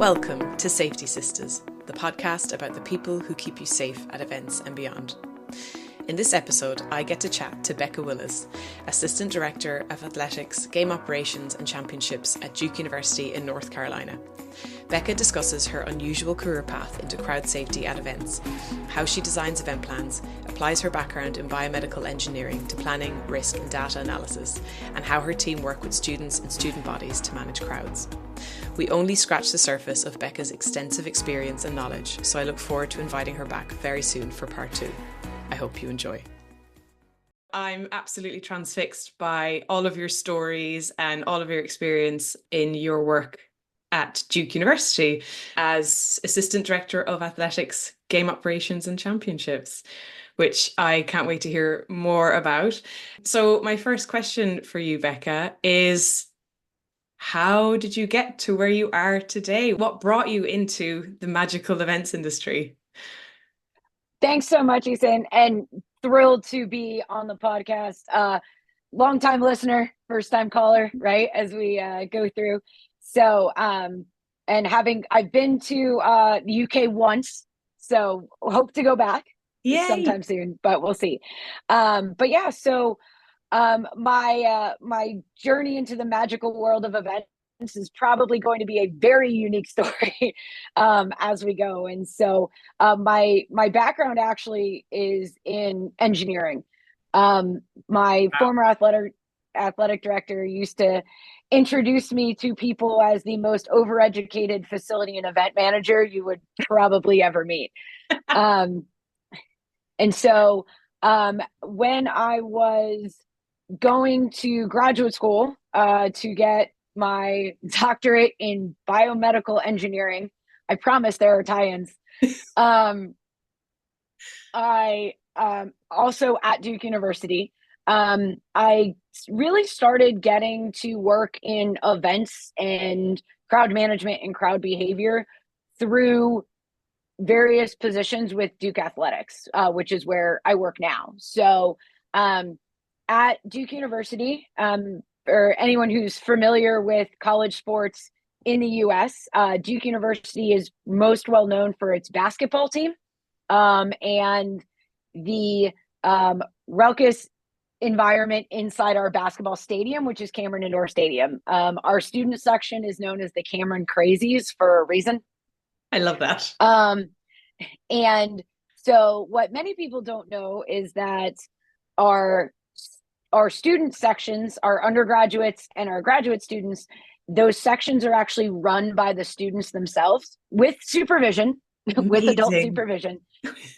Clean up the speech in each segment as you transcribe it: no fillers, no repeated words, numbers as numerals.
Welcome to Safety Sisters, the podcast about the people who keep you safe at events and beyond. In this episode, I get to chat to Becca Wilusz, Assistant Director of Athletics, Game Operations and Championships at Duke University in North Carolina. Becca discusses her unusual career path into crowd safety at events, how she designs event plans, applies her background in biomedical engineering to planning, risk and data analysis, and how her team work with students and student bodies to manage crowds. We only scratch the surface of Becca's extensive experience and knowledge, so I look forward to inviting her back very soon for part 2. I hope you enjoy. I'm absolutely transfixed by all of your stories and all of your experience in your work at Duke University as Assistant Director of Athletics, Game Operations and Championships, which I can't wait to hear more about. So my first question for you, Becca, is how did you get to where you are today? What brought you into the magical events industry? Thanks so much, Ethan, and thrilled to be on the podcast. Long-time listener, first-time caller, right, as we go through. So, and I've been to the UK once, so hope to go back sometime soon, but we'll see. But yeah, so my journey into the magical world of events is probably going to be a very unique story as we go. And so my background actually is in engineering. My former athletic director used to introduce me to people as the most overeducated facility and event manager you would probably ever meet. And so when I was going to graduate school to get my doctorate in biomedical engineering, I promise there are tie-ins. I also at Duke University, I really started getting to work in events and crowd management and crowd behavior through various positions with Duke Athletics, which is where I work now. So at Duke University, for anyone who's familiar with college sports in the US, Duke University is most well known for its basketball team and the raucous environment inside our basketball stadium, which is Cameron Indoor Stadium. Our student section is known as the Cameron Crazies for a reason. I love that. And so what many people don't know is that our student sections, our undergraduates and our graduate students, those sections are actually run by the students themselves with supervision, with adult supervision.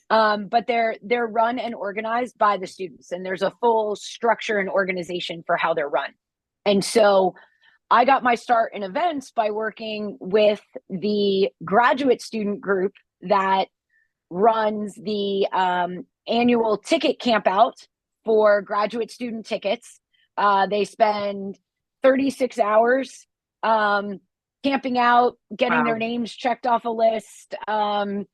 But they're run and organized by the students, and there's a full structure and organization for how they're run. And so I got my start in events by working with the graduate student group that runs the annual ticket camp out for graduate student tickets. They spend 36 hours camping out, getting their names checked off a list, and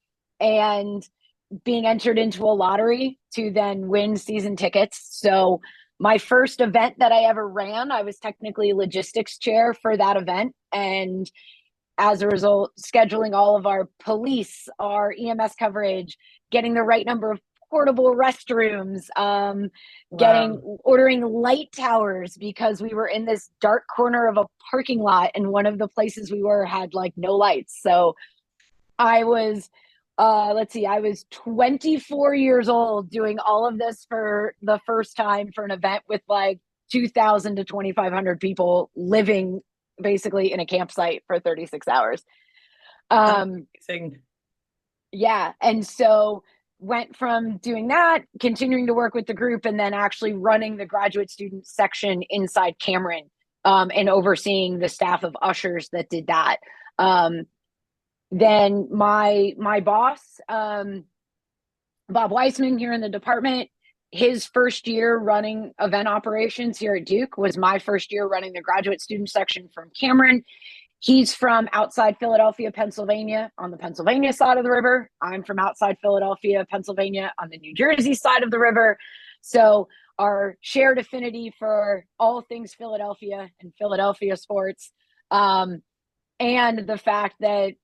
being entered into a lottery to then win season tickets. So my first event that I ever ran, I was technically logistics chair for that event. And as a result, scheduling all of our police, our EMS coverage, getting the right number of portable restrooms, ordering light towers because we were in this dark corner of a parking lot and one of the places we were had like no lights. So I was, I was 24 years old doing all of this for the first time for an event with like 2,000 to 2,500 people living basically in a campsite for 36 hours. Yeah. And so went from doing that, continuing to work with the group, and then actually running the graduate student section inside Cameron, and overseeing the staff of ushers that did that. Then my boss, Bob Weissman here in the department, his first year running event operations here at Duke was my first year running the graduate student section from Cameron. He's from outside Philadelphia, Pennsylvania, on the Pennsylvania side of the river. I'm from outside Philadelphia, Pennsylvania, on the New Jersey side of the river. So our shared affinity for all things Philadelphia and Philadelphia sports. and the fact that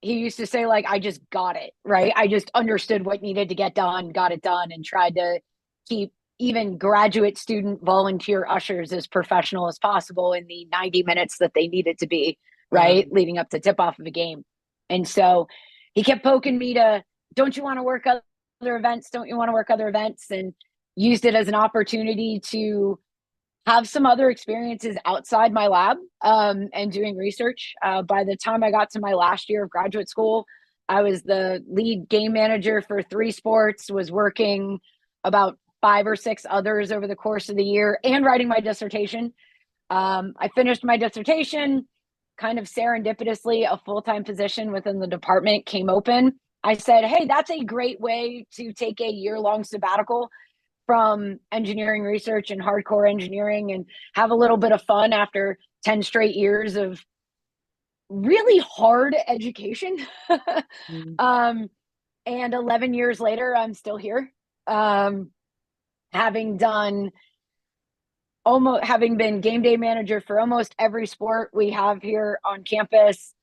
he used to say, like, I just got it, right? I just understood what needed to get done, got it done, and tried to keep even graduate student volunteer ushers as professional as possible in the 90 minutes that they needed to be, right? Leading up to tip off of a game. And so he kept poking me to, don't you want to work other events? Don't you want to work other events? And used it as an opportunity to have some other experiences outside my lab and doing research. By the time I got to my last year of graduate school, I was the lead game manager for 3 sports, was working about 5 or 6 others over the course of the year, and writing my dissertation. I finished my dissertation, kind of serendipitously, a full-time position within the department came open. I said, hey, that's a great way to take a year-long sabbatical from engineering research and hardcore engineering and have a little bit of fun after 10 straight years of really hard education. And 11 years later, I'm still here. Having been game day manager for almost every sport we have here on campus,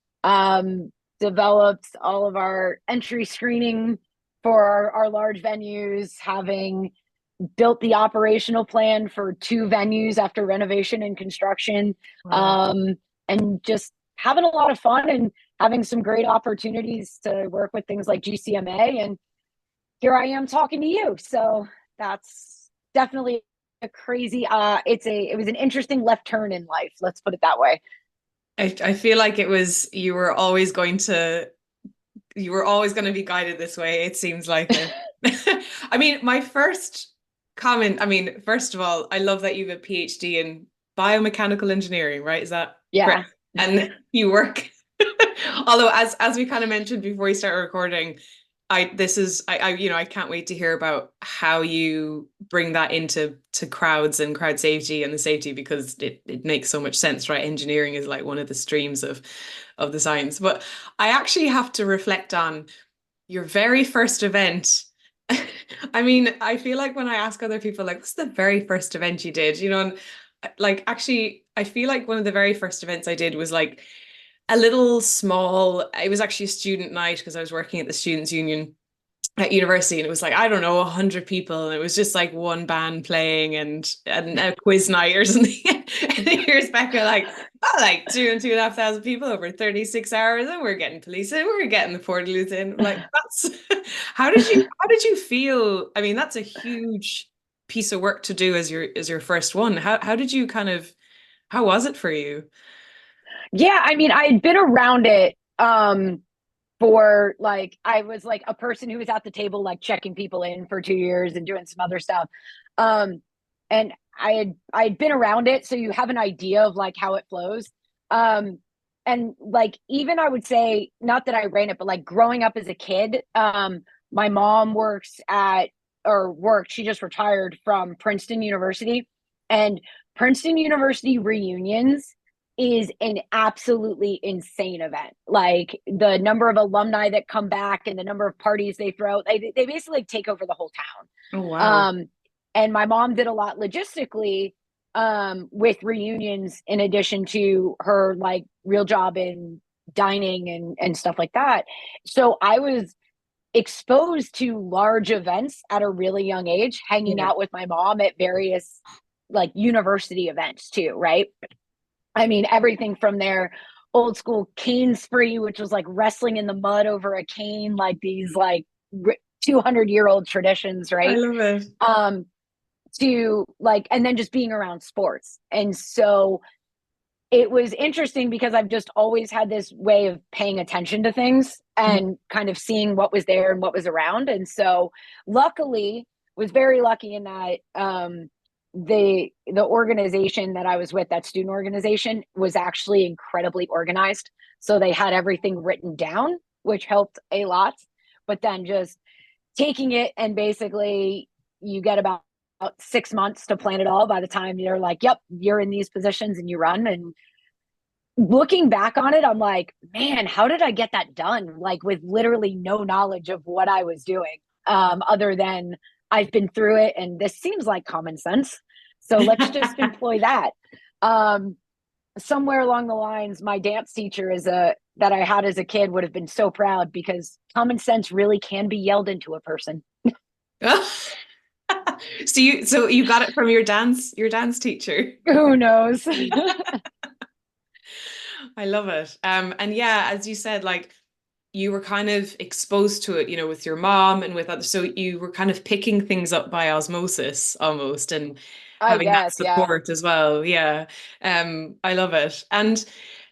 developed all of our entry screening for our large venues, having built the operational plan for 2 venues after renovation and construction. Wow. And just having a lot of fun and having some great opportunities to work with things like GCMA. And here I am talking to you. So that's definitely a crazy, it was an interesting left turn in life. Let's put it that way. I feel like you were always going to be guided this way. It seems like it. I mean, my first comment, first of all, I love that you have a PhD in biomechanical engineering, right? Is that correct? And you work, although as we kind of mentioned before we started recording, I can't wait to hear about how you bring that into crowds and crowd safety and the safety, because it makes so much sense, right? Engineering is like one of the streams of the science. But I actually have to reflect on your very first event. I mean, I feel like when I ask other people, like, what's the very first event you did? And like, actually, I feel like one of the very first events I did was like a little small, it was actually a student night because I was working at the Students' Union at university, and it was like, I don't know, 100 people, and it was just like one band playing and a quiz night or something. And here's Becca like, oh, like 2,500 people over 36 hours, and we're getting police in, we're getting the portaloos in. Like, that's how did you feel? I mean, that's a huge piece of work to do as your first one. How did you how was it for you? Yeah, I mean, I had been around it for like, I was like a person who was at the table, like checking people in for 2 years and doing some other stuff. And I had been around it, so you have an idea of like how it flows. And like, even I would say, not that I ran it, but like growing up as a kid, my mom she just retired from Princeton University, and Princeton University reunions is an absolutely insane event. Like, the number of alumni that come back and the number of parties they throw, they basically take over the whole town. Oh, wow. And my mom did a lot logistically with reunions, in addition to her like real job in dining and stuff like that. So I was exposed to large events at a really young age, hanging out with my mom at various like university events too, right? I mean, everything from their old school cane spree, which was like wrestling in the mud over a cane, like these like 200-year-old traditions, right? I love it. To like, and then just being around sports. And so it was interesting because I've just always had this way of paying attention to things and kind of seeing what was there and what was around. And so luckily, was very lucky in that the organization that I was with, that student organization, was actually incredibly organized. So they had everything written down, which helped a lot. But then just taking it, and basically you get about 6 months to plan it all. By the time you're like, yep, you're in these positions and you run. And looking back on it, I'm like, man, how did I get that done? Like, with literally no knowledge of what I was doing, other than I've been through it and this seems like common sense, so let's just employ that. somewhere along the lines, my dance teacher that I had as a kid would have been so proud, because common sense really can be yelled into a person. So you got it from your dance teacher. Who knows? I love it. And yeah, as you said, like you were kind of exposed to it, with your mom and with others. So you were kind of picking things up by osmosis almost and I having that guess, yeah. support as well. Yeah. I love it. And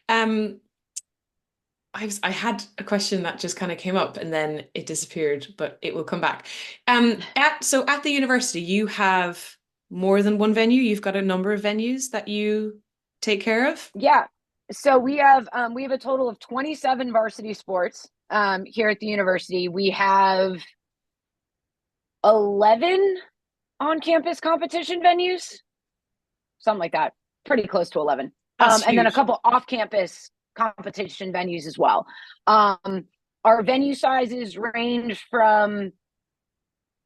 um I had a question that just kind of came up and then it disappeared, but it will come back. So at the university, you have more than one venue. You've got a number of venues that you take care of. Yeah. So we have a total of 27 varsity sports here at the university. We have 11 on-campus competition venues, something like that. Pretty close to 11. That's And then a huge. couple off-campus competition venues as well. Our venue sizes range from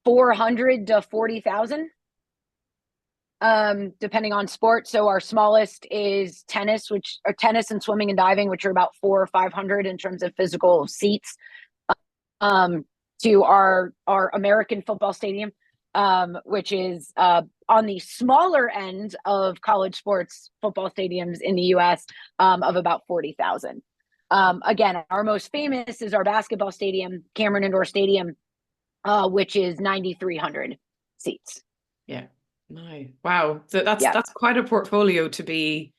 400 to 40,000, depending on sport. So our smallest is tennis, which are tennis and swimming and diving, which are about 400 or 500 in terms of physical seats. Um, to our American football stadium, which is on the smaller end of college sports football stadiums in the U.S., of about 40,000. Again, our most famous is our basketball stadium, Cameron Indoor Stadium, which is 9,300 seats. Yeah. No. Wow. So that's Yeah. that's quite a portfolio to be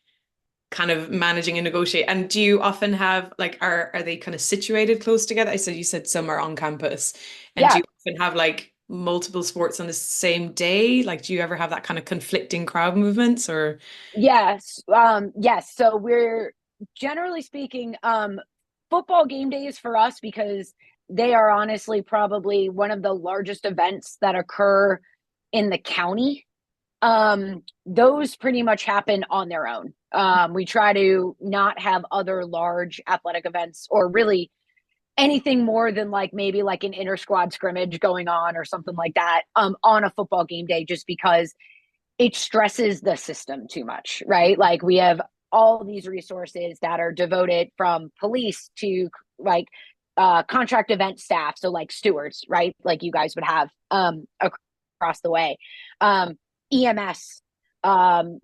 kind of managing and negotiate. And do you often have like are they kind of situated close together? I said you said some are on campus. And do Yeah. you often have like multiple sports on the same day? Like do you ever have that kind of conflicting crowd movements or Yes. Yes. So we're generally speaking, football game days for us, because they are honestly probably one of the largest events that occur in the county. Those pretty much happen on their own. We try to not have other large athletic events, or really anything more than like maybe like an inter squad scrimmage going on or something like that, on a football game day, just because it stresses the system too much, right? Like we have all these resources that are devoted, from police to like contract event staff, so like stewards, right? Like you guys would have across the way, EMS,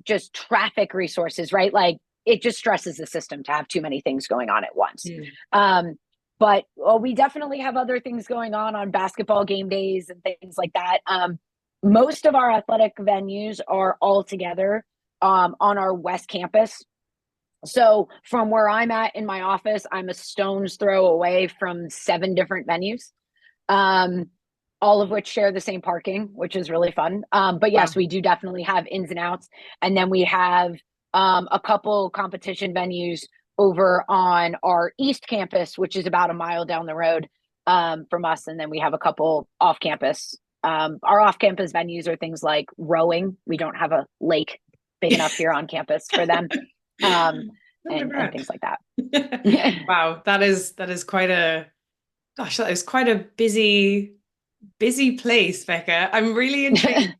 just traffic resources, right? Like it just stresses the system to have too many things going on at once. Mm. But well, we definitely have other things going on basketball game days and things like that. Most of our athletic venues are all together on our West campus. So from where I'm at in my office, I'm a stone's throw away from 7 different venues, um, all of which share the same parking, which is really fun. But Wow. yes, we do definitely have ins and outs. And then we have a couple competition venues over on our East campus, which is about a mile down the road from us. And then we have a couple off campus. Our off campus venues are things like rowing. We don't have a lake big enough here on campus for them, um, and Undergrad. things like that. Wow, that is quite a gosh, that is quite a busy place, Becca. I'm really intrigued.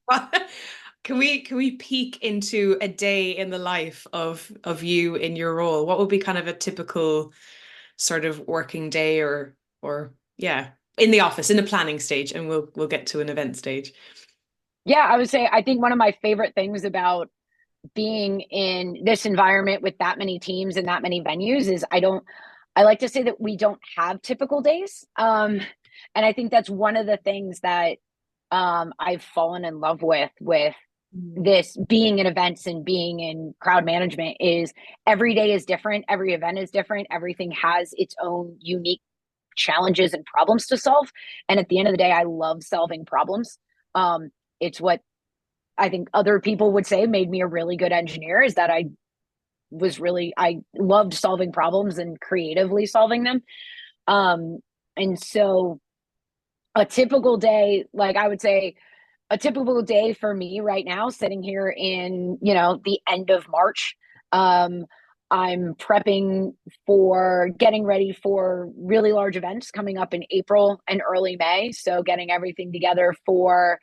Can we peek into a day in the life of you in your role? What would be kind of a typical sort of working day or yeah, in the office, in the planning stage, and we'll get to an event stage. Yeah, I would say I think one of my favorite things about being in this environment with that many teams and that many venues is I like to say that we don't have typical days. And I think that's one of the things that I've fallen in love with Mm. this being in events and being in crowd management is every day is different, every event is different, everything has its own unique challenges and problems to solve. And at the end of the day, I love solving problems. It's what I think other people would say made me a really good engineer, is that I loved solving problems and creatively solving them. Um, and so a typical day, like I would say, a typical day for me right now, sitting here in, the end of March, um, I'm prepping for getting ready for really large events coming up in April and early May. So getting everything together for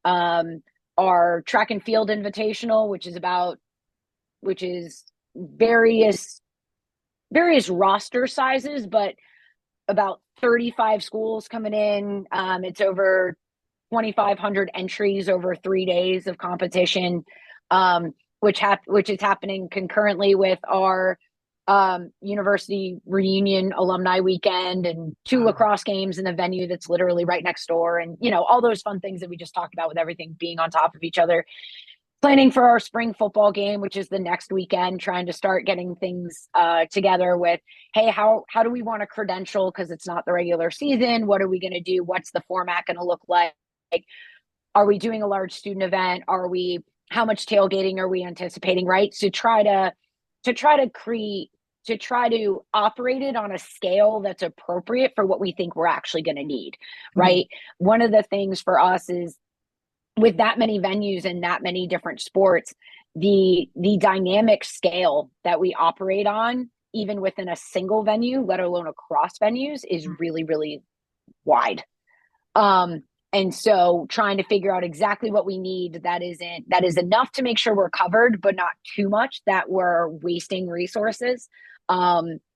um, our track and field invitational, which is various roster sizes, but about 35 schools coming in. It's over 2,500 entries over 3 days of competition, which is happening concurrently with our university reunion alumni weekend and 2 lacrosse games in the venue that's literally right next door, and all those fun things that we just talked about with everything being on top of each other. Planning for our spring football game, which is the next weekend, trying to start getting things together with, hey, how do we want to credential, because it's not the regular season? What are we going to do? What's the format going to look like? Are we doing a large student event? How much tailgating are we anticipating, right? To try to operate it on a scale that's appropriate for what we think we're actually going to need, right? One of the things for us is, with that many venues and that many different sports, the dynamic scale that we operate on, even within a single venue, let alone across venues, is really, really wide. And so trying to figure out exactly what we need that is enough to make sure we're covered, but not too much that we're wasting resources,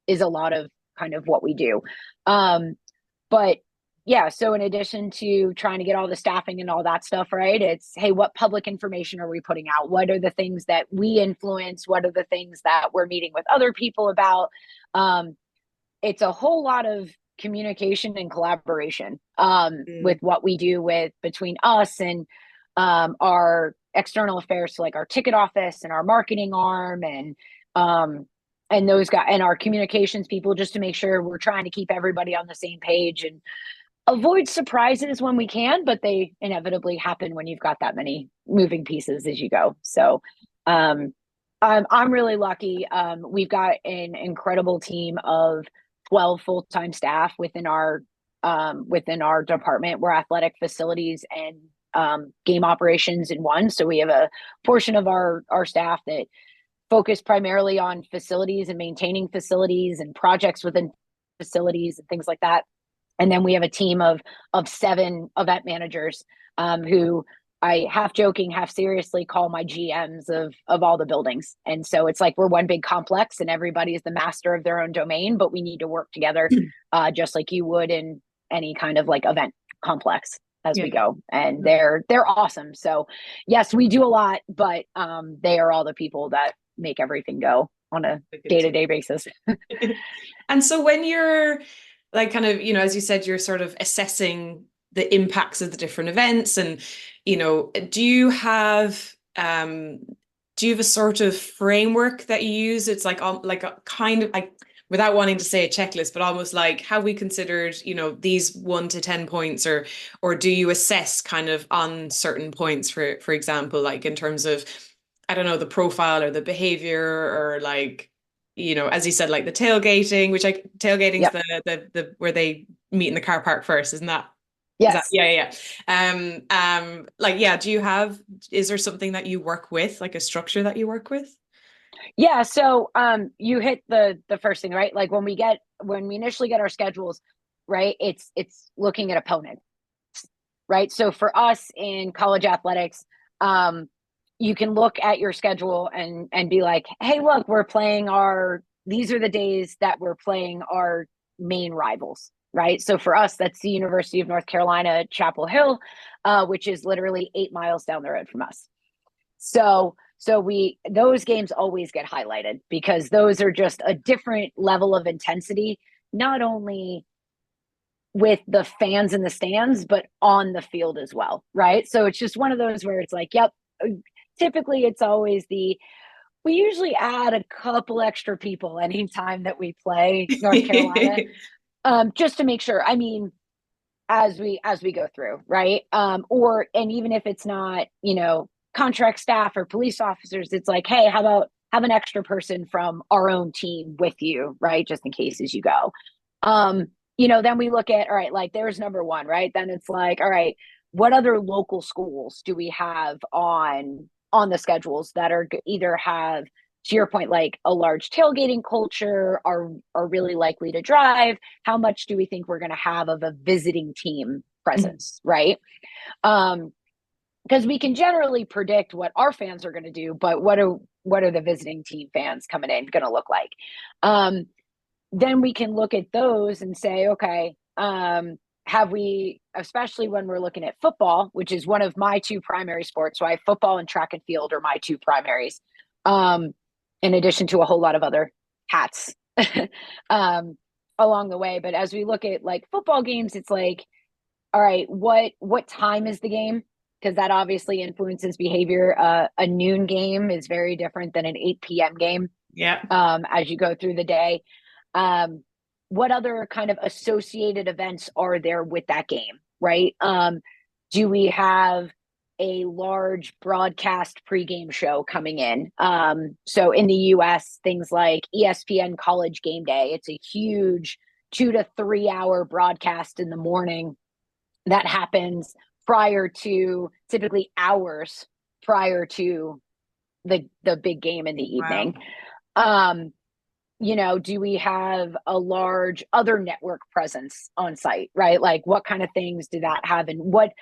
is a lot of kind of what we do. But yeah, so in addition to trying to get all the staffing and all that stuff, right, it's, hey, what public information are we putting out? What are the things that we influence? What are the things that we're meeting with other people about? It's a whole lot of communication and collaboration with what we do between us and our external affairs, so like our ticket office and our marketing arm and those guys and our communications people, just to make sure we're trying to keep everybody on the same page and avoid surprises when we can, but they inevitably happen when you've got that many moving pieces as you go. So I'm really lucky. We've got an incredible team of 12 full-time staff within our department. We're athletic facilities and game operations in one. So we have a portion of our staff that focus primarily on facilities and maintaining facilities and projects within facilities and things like that. And then we have a team of 7 event managers who I half joking, half seriously call my GMs of all the buildings. And so it's like we're one big complex and everybody is the master of their own domain, but we need to work together just like you would in any kind of like event complex as we go. And they're awesome. So yes, we do a lot, but they are all the people that make everything go on a day-to-day basis. And so when you're like kind of, as you said, you're sort of assessing the impacts of the different events and, do you have a sort of framework that you use? It's like a kind of like, without wanting to say a checklist, but almost like, have we considered, these 1 to 10 points, or do you assess kind of on certain points, for example, like in terms of, I don't know, the profile or the behavior, or like, as you said, like the tailgating, which tailgating's the where they meet in the car park first, isn't that? Yes. Yeah. Is there something that you work with, like a structure that you work with? Yeah. So you hit the first thing, right? Like when we initially get our schedules, right, it's looking at opponents, right? So for us in college athletics, you can look at your schedule and be like, hey, look, these are the days that we're playing our main rivals, right? So for us, that's the University of North Carolina, Chapel Hill, which is literally 8 miles down the road from us. So those games always get highlighted because those are just a different level of intensity, not only with the fans in the stands, but on the field as well, right? So it's just one of those where it's like, yep, typically it's always we usually add a couple extra people anytime that we play North Carolina, just to make sure. I mean, as we go through, right? And even if it's not, contract staff or police officers, it's like, hey, how about have an extra person from our own team with you, right? Just in case as you go. Then we look at, all right, like there's number 1, right? Then it's like, all right, what other local schools do we have on the schedules that are either have, to your point, like a large tailgating culture, are really likely to drive? How much do we think we're going to have of a visiting team presence, right? Because we can generally predict what our fans are going to do, but what the visiting team fans coming in going to look like? Then we can look at those and say, okay, have we, especially when we're looking at football, which is one of my two primary sports. So I have football and track and field are my two primaries, in addition to a whole lot of other hats along the way. But as we look at like football games, it's like, all right, what time is the game? Because that obviously influences behavior. A noon game is very different than an 8 p.m. game. Yeah. As you go through the day. What other kind of associated events are there with that game, right? Do we have a large broadcast pregame show coming in? So in the US, things like ESPN College Game Day, it's a huge 2 to 3 hour broadcast in the morning that happens prior to, typically hours prior to the big game in the evening. Wow. Do we have a large other network presence on site, right? Like what kind of things do that have, and what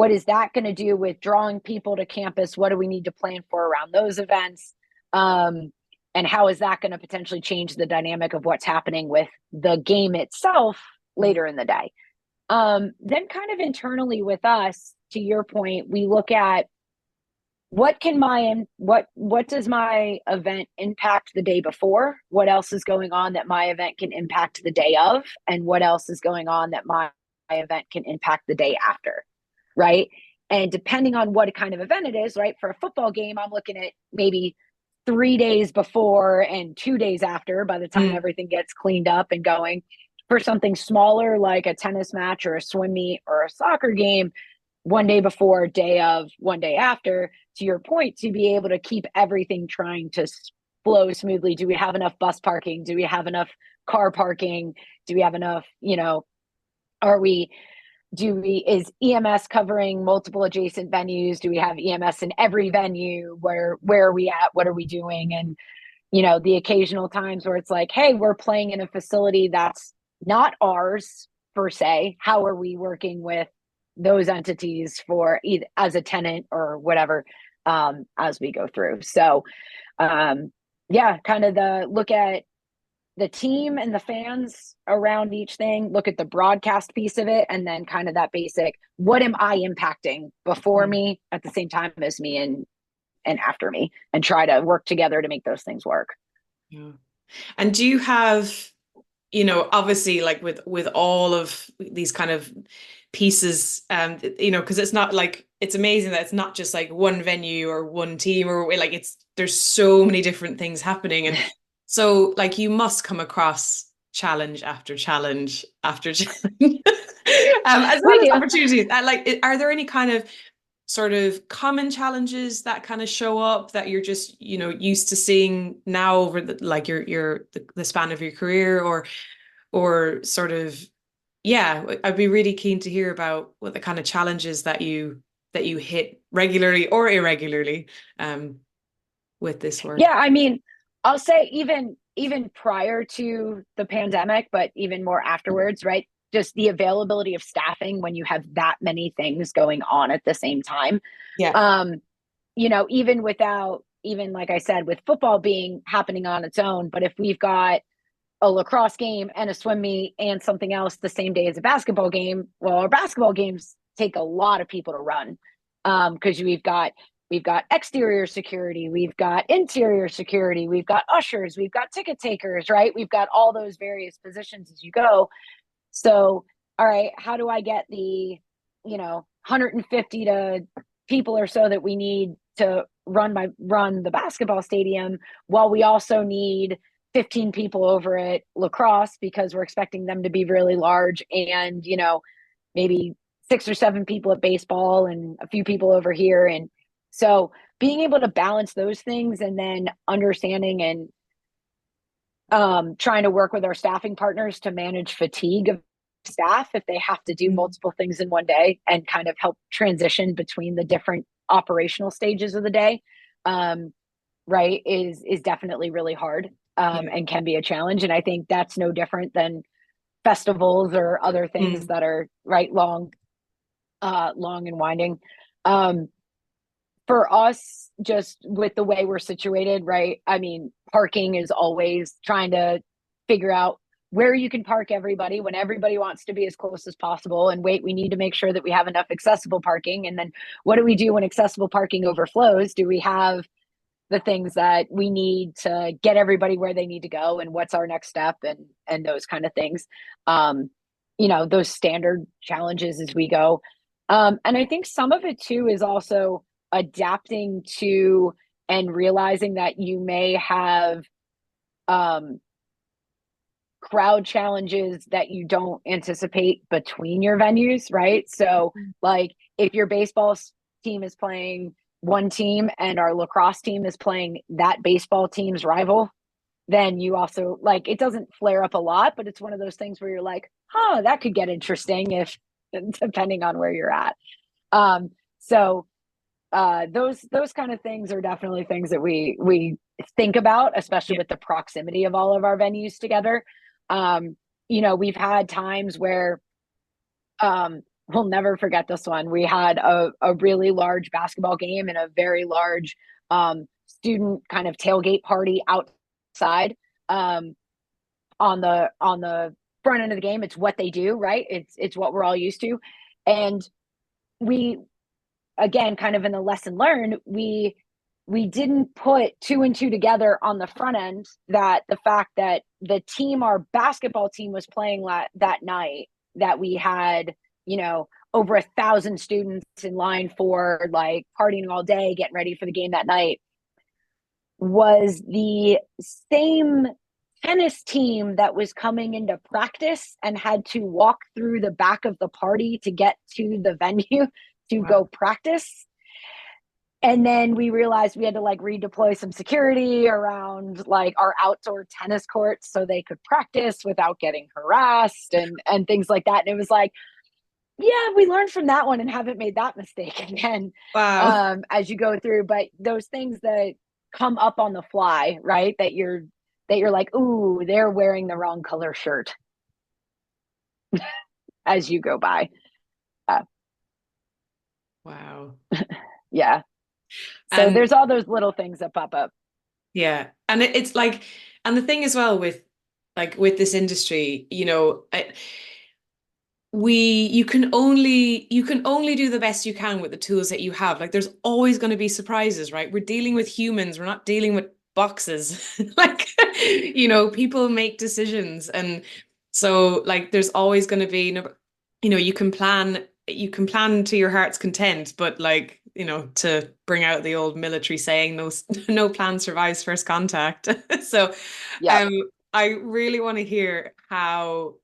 is that going to do with drawing people to campus? What do we need to plan for around those events? And how is that going to potentially change the dynamic of what's happening with the game itself later in the day? Then kind of internally with us, to your point, we look at what does my event impact the day before? What else is going on that my event can impact the day of? And what else is going on that my event can impact the day after, right? And depending on what kind of event it is, right? For a football game, I'm looking at maybe 3 days before and 2 days after by the time everything gets cleaned up and going. For something smaller like a tennis match or a swim meet or a soccer game, 1 day before, day of, 1 day after, to your point, to be able to keep everything trying to flow smoothly. Do we have enough bus parking? Do we have enough car parking? Do we have enough, is EMS covering multiple adjacent venues? Do we have EMS in every venue? Where are we at? What are we doing? And, the occasional times where it's like, hey, we're playing in a facility that's not ours per se. How are we working with those entities for either as a tenant or whatever, as we go through? So, kind of look at the team and the fans around each thing, look at the broadcast piece of it, and then kind of that basic, what am I impacting before me, at the same time as me, and after me, and try to work together to make those things work. Yeah. And do you have, obviously like with all of these kind of pieces, because it's not like, it's amazing that it's not just like one venue or one team, or like there's so many different things happening. And so like you must come across challenge after challenge after challenge, as well as opportunities. Are there any kind of sort of common challenges that kind of show up that you're just, used to seeing now over the span of your career, or sort of, I'd be really keen to hear about what the kind of challenges that you hit regularly or irregularly, with this work. Yeah, I mean, I'll say even prior to the pandemic, but even more afterwards, right? Just the availability of staffing when you have that many things going on at the same time. Yeah. Even without, even like I said, with football being happening on its own, but if we've got a lacrosse game and a swim meet and something else the same day as a basketball game, well, our basketball games take a lot of people to run, because we've got exterior security, we've got interior security, we've got ushers, we've got ticket takers, right? We've got all those various positions as you go. So, all right, how do I get the, 150 to people or so that we need to run the basketball stadium, while we also need 15 people over at lacrosse because we're expecting them to be really large, and, maybe 6 or 7 people at baseball and a few people over here. And so being able to balance those things, and then understanding and trying to work with our staffing partners to manage fatigue of staff if they have to do multiple things in one day, and kind of help transition between the different operational stages of the day, right, is definitely really hard, and can be a challenge. And I think that's no different than festivals or other things that are long and winding. for us, just with the way we're situated, right? I mean, parking is always trying to figure out where you can park everybody when everybody wants to be as close as possible. And wait, we need to make sure that we have enough accessible parking. And then what do we do when accessible parking overflows? Do we have the things that we need to get everybody where they need to go, and what's our next step, and those kind of things? Those standard challenges as we go. And I think some of it too is also adapting to and realizing that you may have crowd challenges that you don't anticipate between your venues, right? So like if your baseball team is playing one team and our lacrosse team is playing that baseball team's rival, then you also, like, it doesn't flare up a lot, but it's one of those things where you're like, that could get interesting if depending on where you're at. Those kind of things are definitely things that we think about, especially with the proximity of all of our venues together. We've had times where we'll never forget this one. We had a really large basketball game and a very large student kind of tailgate party outside on the front end of the game. It's what they do, right? It's what we're all used to. And we, again, kind of in the lesson learned, we didn't put two and two together on the front end, that the fact that the team, our basketball team, was playing that night, that we had, over 1,000 students in line for, like, partying all day, getting ready for the game that night, was the same tennis team that was coming into practice and had to walk through the back of the party to get to the venue to go practice. And then we realized we had to, like, redeploy some security around, like, our outdoor tennis courts so they could practice without getting harassed and things like that. And it was like, yeah, we learned from that one and haven't made that mistake again. Wow. As you go through. But those things that come up on the fly, right? That you're like, ooh, they're wearing the wrong color shirt as you go by. Wow. Yeah. So there's all those little things that pop up. Yeah. And it's like, and the thing as well with, like, with this industry, you can only do the best you can with the tools that you have. Like, there's always going to be surprises, right? We're dealing with humans, we're not dealing with boxes. Like, people make decisions, and so, like, there's always going to be, you can plan to your heart's content, but, like, to bring out the old military saying, no plan survives first contact. So Yeah. I really want to hear how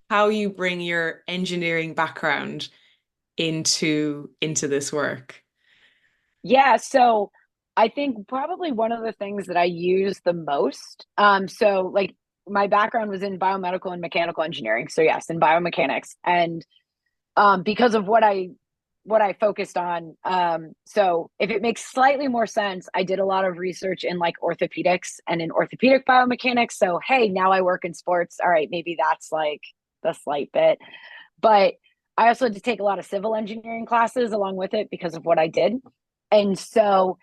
you bring your engineering background into this work. Yeah. So I think probably one of the things that I use the most, so, like, my background was in biomedical and mechanical engineering. So yes, in biomechanics. And because of what I focused on, so if it makes slightly more sense, I did a lot of research in, like, orthopedics and in orthopedic biomechanics. So hey, now I work in sports. All right, maybe that's like the slight bit. But I also had to take a lot of civil engineering classes along with it because of what I did. And so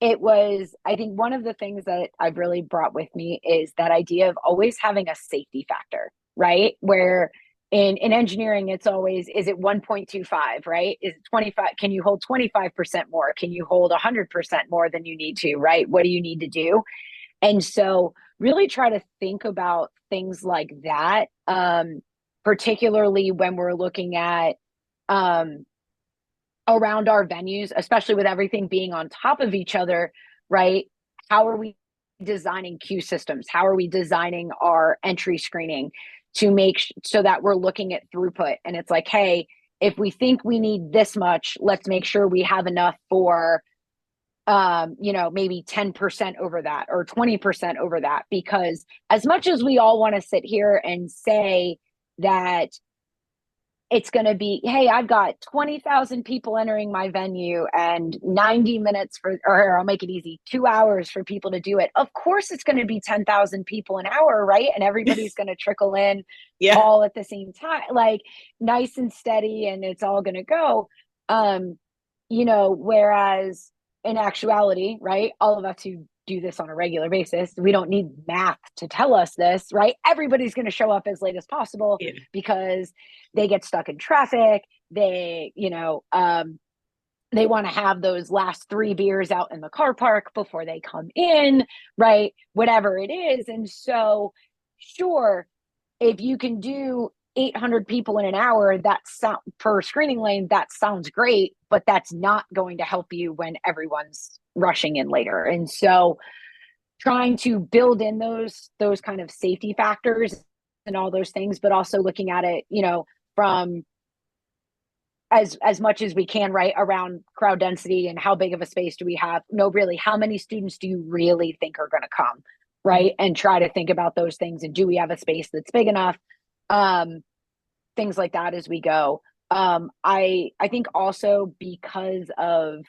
it was, I think, one of the things that I've really brought with me is that idea of always having a safety factor, right? Where in engineering, it's always, is it 1.25, right? Is it 25? Can you hold 25% more? Can you hold 100% more than you need to, right? What do you need to do? And so really try to think about things like that, particularly when we're looking at around our venues, especially with everything being on top of each other, right? How are we designing queue systems? How are we designing our entry screening to make so that we're looking at throughput? And it's like, hey, if we think we need this much, let's make sure we have enough for, maybe 10% over that or 20% over that. Because as much as we all want to sit here and say that it's going to be, hey, I've got 20,000 people entering my venue and 90 minutes or I'll make it easy, 2 hours for people to do it. Of course, it's going to be 10,000 people an hour, right? And everybody's going to trickle in all at the same time, like, nice and steady, and it's all going to go. Whereas in actuality, right, all of us who do this on a regular basis, we don't need math to tell us this, right? Everybody's going to show up as late as possible because they get stuck in traffic. They, they want to have those last 3 beers out in the car park before they come in, right? Whatever it is. And so, sure, if you can do 800 people in an hour, per screening lane, that sounds great, but that's not going to help you when everyone's rushing in later. And so trying to build in those kind of safety factors and all those things, but also looking at it, from as much as we can, right, around crowd density and how big of a space do we have? No, really, how many students do you really think are going to come, right? And try to think about those things. And do we have a space that's big enough? Things like that as we go. I think also because of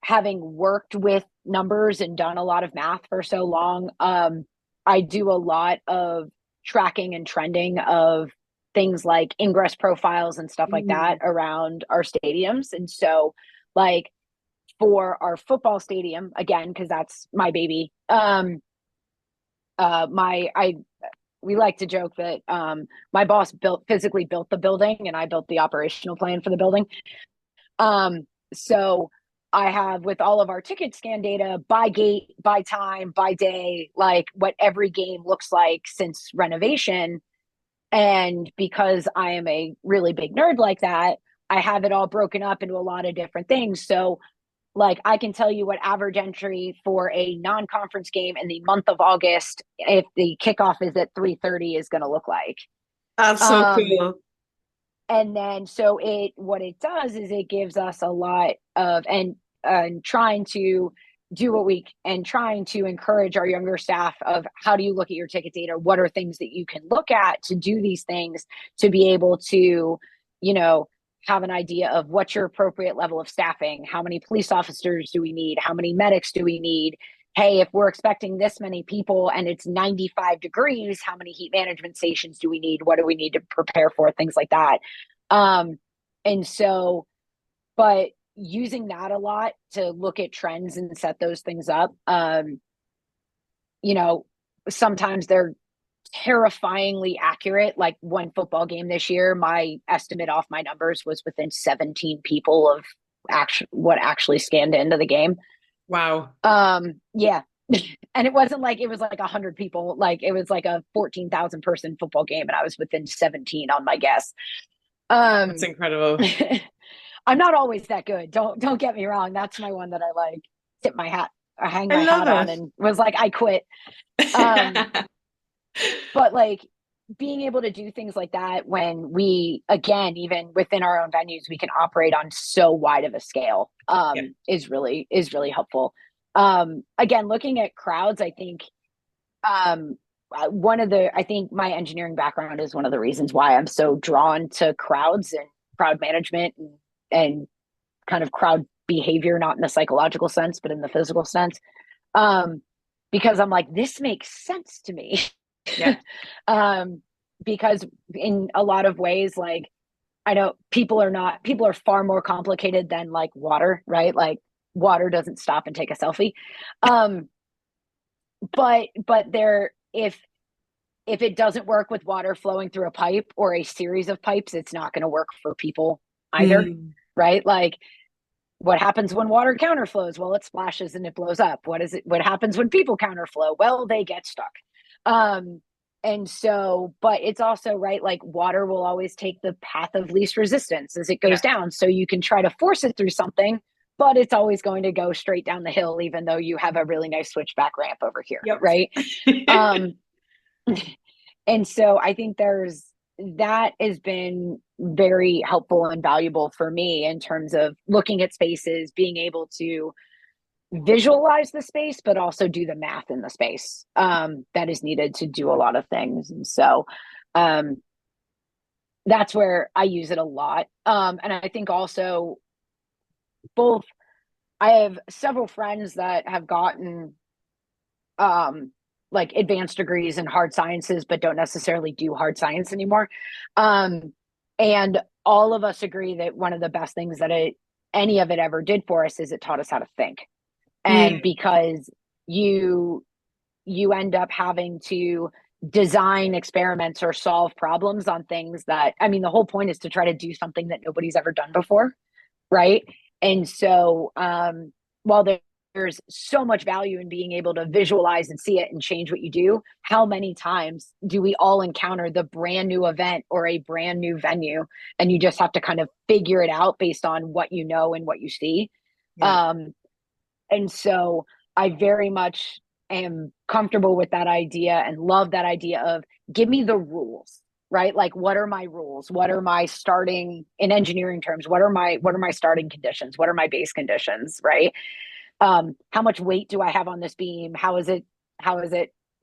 having worked with numbers and done a lot of math for so long, I do a lot of tracking and trending of things like ingress profiles and stuff like that around our stadiums. And so, like, for our football stadium, again, because that's my baby, we like to joke that my boss physically built the building and I built the operational plan for the building. So I have, with all of our ticket scan data, by gate, by time, by day, like what every game looks like since renovation. And because I am a really big nerd like that, I have it all broken up into a lot of different things. So, like, I can tell you what average entry for a non-conference game in the month of August, if the kickoff is at 3:30, is going to look like. That's so cool. And then, so what it does is it gives us a lot of, and trying to trying to encourage our younger staff of how do you look at your ticket data? What are things that you can look at to do these things, to be able to, have an idea of what's your appropriate level of staffing? How many police officers do we need? How many medics do we need? Hey, if we're expecting this many people and it's 95 degrees, how many heat management stations do we need? What do we need to prepare for? Things like that. And so, but using that a lot to look at trends and set those things up. Sometimes they're terrifyingly accurate. Like one football game this year, my estimate off my numbers was within 17 people of what actually scanned into the game. Wow. Yeah. And it wasn't like, it was like 100 people. Like, it was like a 14,000 person football game and I was within 17 on my guess. That's incredible. I'm not always that good. Don't get me wrong. That's my one that I like tip my hat, or hang my hat on, and was like, I quit. But like being able to do things like that when we, again, even within our own venues, we can operate on so wide of a scale, is really helpful. Again, looking at crowds, I think, I think my engineering background is one of the reasons why I'm so drawn to crowds and crowd management and kind of crowd behavior, not in the psychological sense, but in the physical sense. Because I'm like, this makes sense to me. Yeah. Because in a lot of ways, like, I know people are far more complicated than like water, right? Like water doesn't stop and take a selfie. But if it doesn't work with water flowing through a pipe or a series of pipes, it's not going to work for people either. Right? Like, what happens when water counterflows? Well, it splashes and it blows up. What happens when people counterflow? Well, they get stuck. And so, but it's also, right, like water will always take the path of least resistance as it goes down. So you can try to force it through something, but it's always going to go straight down the hill, even though you have a really nice switchback ramp over here. Yep. Right. And so I think that has been very helpful and valuable for me in terms of looking at spaces, being able to visualize the space, but also do the math in the space that is needed to do a lot of things. And so that's where I use it a lot. And I think also I have several friends that have gotten like advanced degrees in hard sciences, but don't necessarily do hard science anymore. And all of us agree that one of the best things that any of it ever did for us is it taught us how to think. Mm, And because you end up having to design experiments or solve problems on things that, I mean, the whole point is to try to do something that nobody's ever done before, right? And so while there's so much value in being able to visualize and see it and change what you do, how many times do we all encounter the brand new event or a brand new venue, and you just have to kind of figure it out based on what you know and what you see. yeah. um, and so I very much am comfortable with that idea and love that idea of give me the rules, right? Like, what are my rules? What are my starting, in engineering terms, what are my starting conditions? What are my base conditions, right? How much weight do I have on this beam? How is it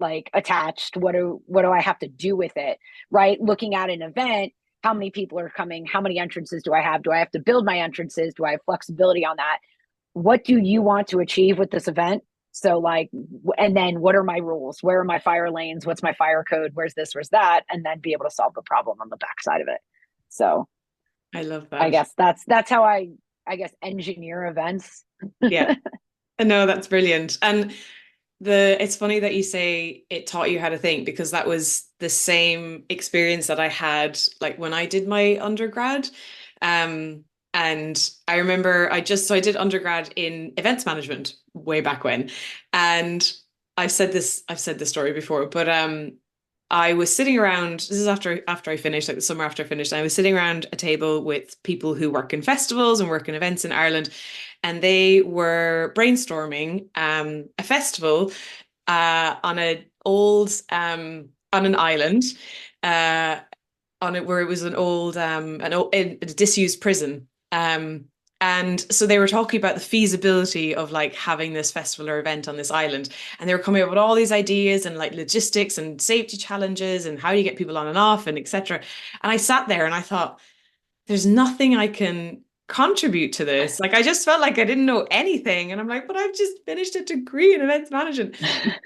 like attached? What do I have to do with it? Right? Looking at an event, how many people are coming? How many entrances do I have? Do I have to build my entrances? Do I have flexibility on that? What do you want to achieve with this event? So like, and then what are my rules? Where are my fire lanes? What's my fire code? Where's this? Where's that? And then be able to solve the problem on the backside of it. So I love I that. guess that's how I guess engineer events. Yeah. No, that's brilliant. And it's funny that you say it taught you how to think, because that was the same experience that I had like when I did my undergrad. And I remember I did undergrad in events management way back when. And I've said this story before, but I was sitting around, this is after I finished, like the summer after I finished, I was sitting around a table with people who work in festivals and work in events in Ireland, and they were brainstorming a festival on a old on an island on it where it was a disused prison. And so they were talking about the feasibility of like having this festival or event on this island, and they were coming up with all these ideas and like logistics and safety challenges and how do you get people on and off and etc. And I sat there and I thought, there's nothing I can contribute to this. Like I just felt like I didn't know anything. And I'm like, but I've just finished a degree in events management.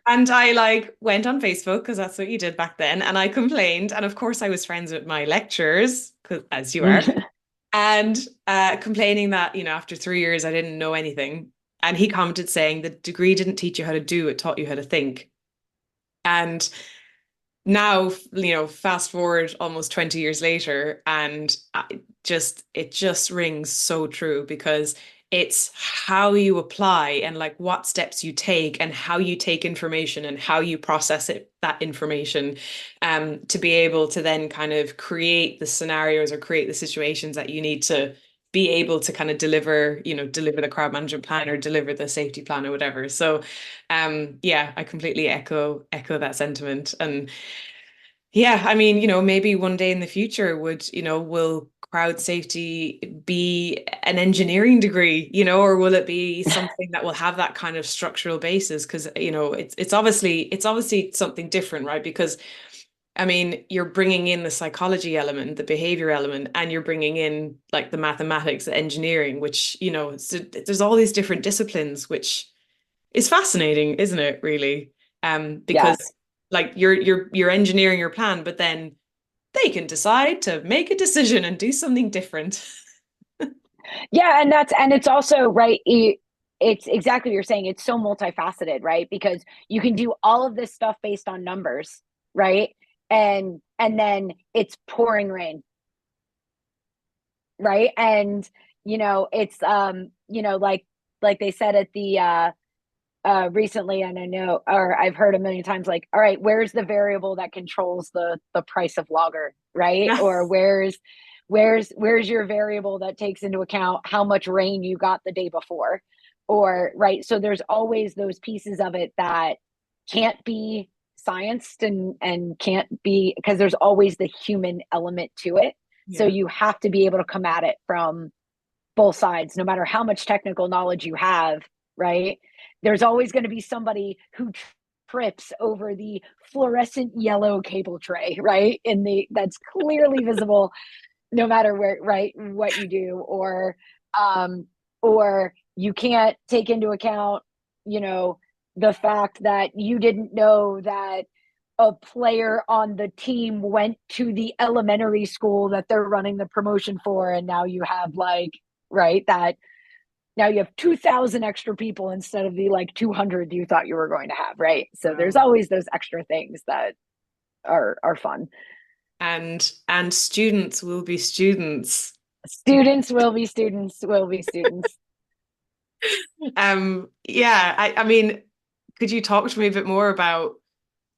And I like went on Facebook because that's what you did back then. And I complained. And of course I was friends with my lecturers, as you are, and complaining that, after 3 years I didn't know anything. And he commented saying the degree didn't teach you how to do, it taught you how to think. And now, fast forward almost 20 years later, and it just rings so true, because it's how you apply and like what steps you take and how you take information and how you process that information, to be able to then kind of create the scenarios or create the situations that you need to be able to kind of deliver the crowd management plan or deliver the safety plan or whatever. So yeah, I completely echo that sentiment. And yeah, I mean, maybe one day in the future will crowd safety be an engineering degree, or will it be something that will have that kind of structural basis? Because, it's obviously something different, right? Because I mean, you're bringing in the psychology element, the behavior element, and you're bringing in like the mathematics, the engineering, which, there's all these different disciplines, which is fascinating, isn't it, really? Because Yes. like you're engineering your plan, but then they can decide to make a decision and do something different. Yeah, and it's also right. It's exactly what you're saying. It's so multifaceted, right? Because you can do all of this stuff based on numbers, right? And then it's pouring rain, right? And it's like they said at the recently, and I know, or I've heard a million times, like, all right, where's the variable that controls the price of lager, right? Yeah. Or where's your variable that takes into account how much rain you got the day before, or right? So there's always those pieces of it that can't be scienced and can't be, because there's always the human element to it. So Yeah. you have to be able to come at it from both sides, no matter how much technical knowledge you have, right? There's always going to be somebody who trips over the fluorescent yellow cable tray, right? In the that's clearly visible no matter where, right, what you do, um or you can't take into account, you know, the fact that you didn't know that a player on the team went to the elementary school that they're running the promotion for, and now you have like, right, that now you have 2,000 extra people instead of the like 200 you thought you were going to have, right? So there's Wow. always those extra things that are fun. And students will be students. Students will be students will be students. Yeah, I mean, could you talk to me a bit more about,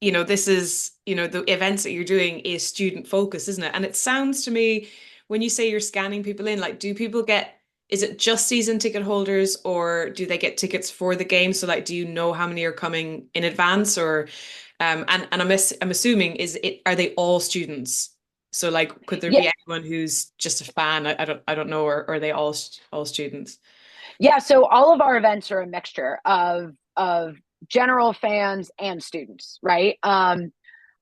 this is, the events that you're doing is student focused, isn't it? And it sounds to me when you say you're scanning people in, like, do people get, is it just season ticket holders or do they get tickets for the game? So like, do you know how many are coming in advance or, and I'm assuming are they all students? So like, could there Yeah, be anyone who's just a fan? I don't know, or are they all students? yeah. So all of our events are a mixture of general fans and students, right?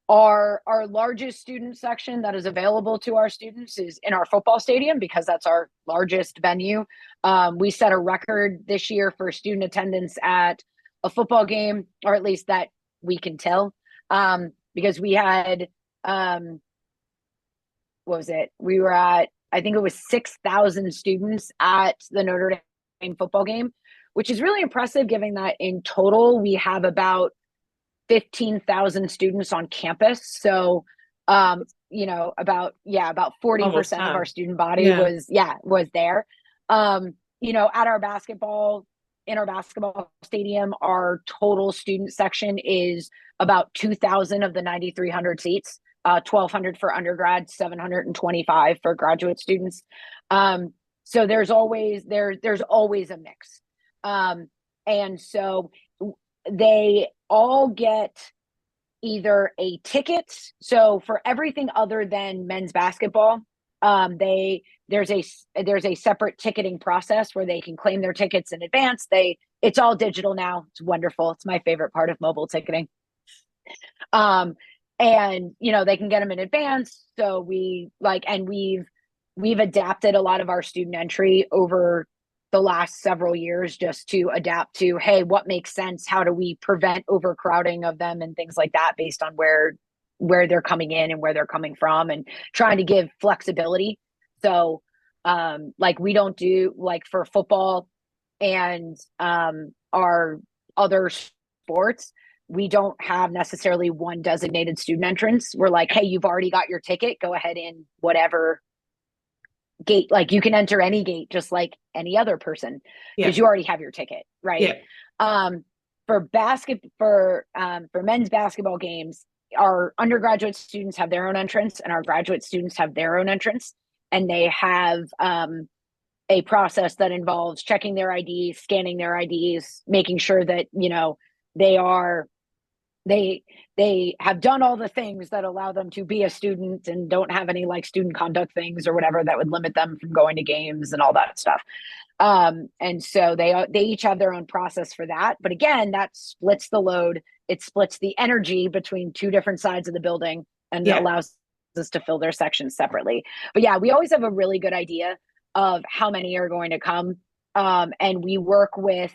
Our largest student section that is available to our students is in our football stadium because that's our largest venue. We set a record this year for student attendance at a football game, or at least that we can tell, because we had what was it? We were at, I think it was 6,000 students at the Notre Dame football game, which is really impressive given that in total we have about 15,000 students on campus. So, about Almost 40% of half. our student body Yeah. was there. At in our basketball stadium, our total student section is about 2,000 of the 9,300 seats, 1,200 for undergrad, 725 for graduate students. So there's always a mix. And so they all get either a ticket. So for everything other than men's basketball, there's a separate ticketing process where they can claim their tickets in advance. It's all digital now. It's wonderful. It's my favorite part of mobile ticketing. And they can get them in advance. So we've adapted a lot of our student entry over the last several years just to adapt to, hey, what makes sense? How do we prevent overcrowding of them and things like that based on where they're coming in and where they're coming from, and trying to give flexibility. So like we don't do, like, for football and our other sports, we don't have necessarily one designated student entrance. We're like, hey, you've already got your ticket, go ahead in whatever gate, like you can enter any gate just like any other person Yeah. because you already have your ticket, right? Yeah. For men's basketball games, our undergraduate students have their own entrance and our graduate students have their own entrance, and they have a process that involves checking their IDs, scanning their IDs, making sure that they are they have done all the things that allow them to be a student and don't have any like student conduct things or whatever that would limit them from going to games and all that stuff. And so they each have their own process for that. But again, that splits the load. It splits the energy between two different sides of the building and Yeah. allows us to fill their sections separately. But yeah, we always have a really good idea of how many are going to come. And we work with,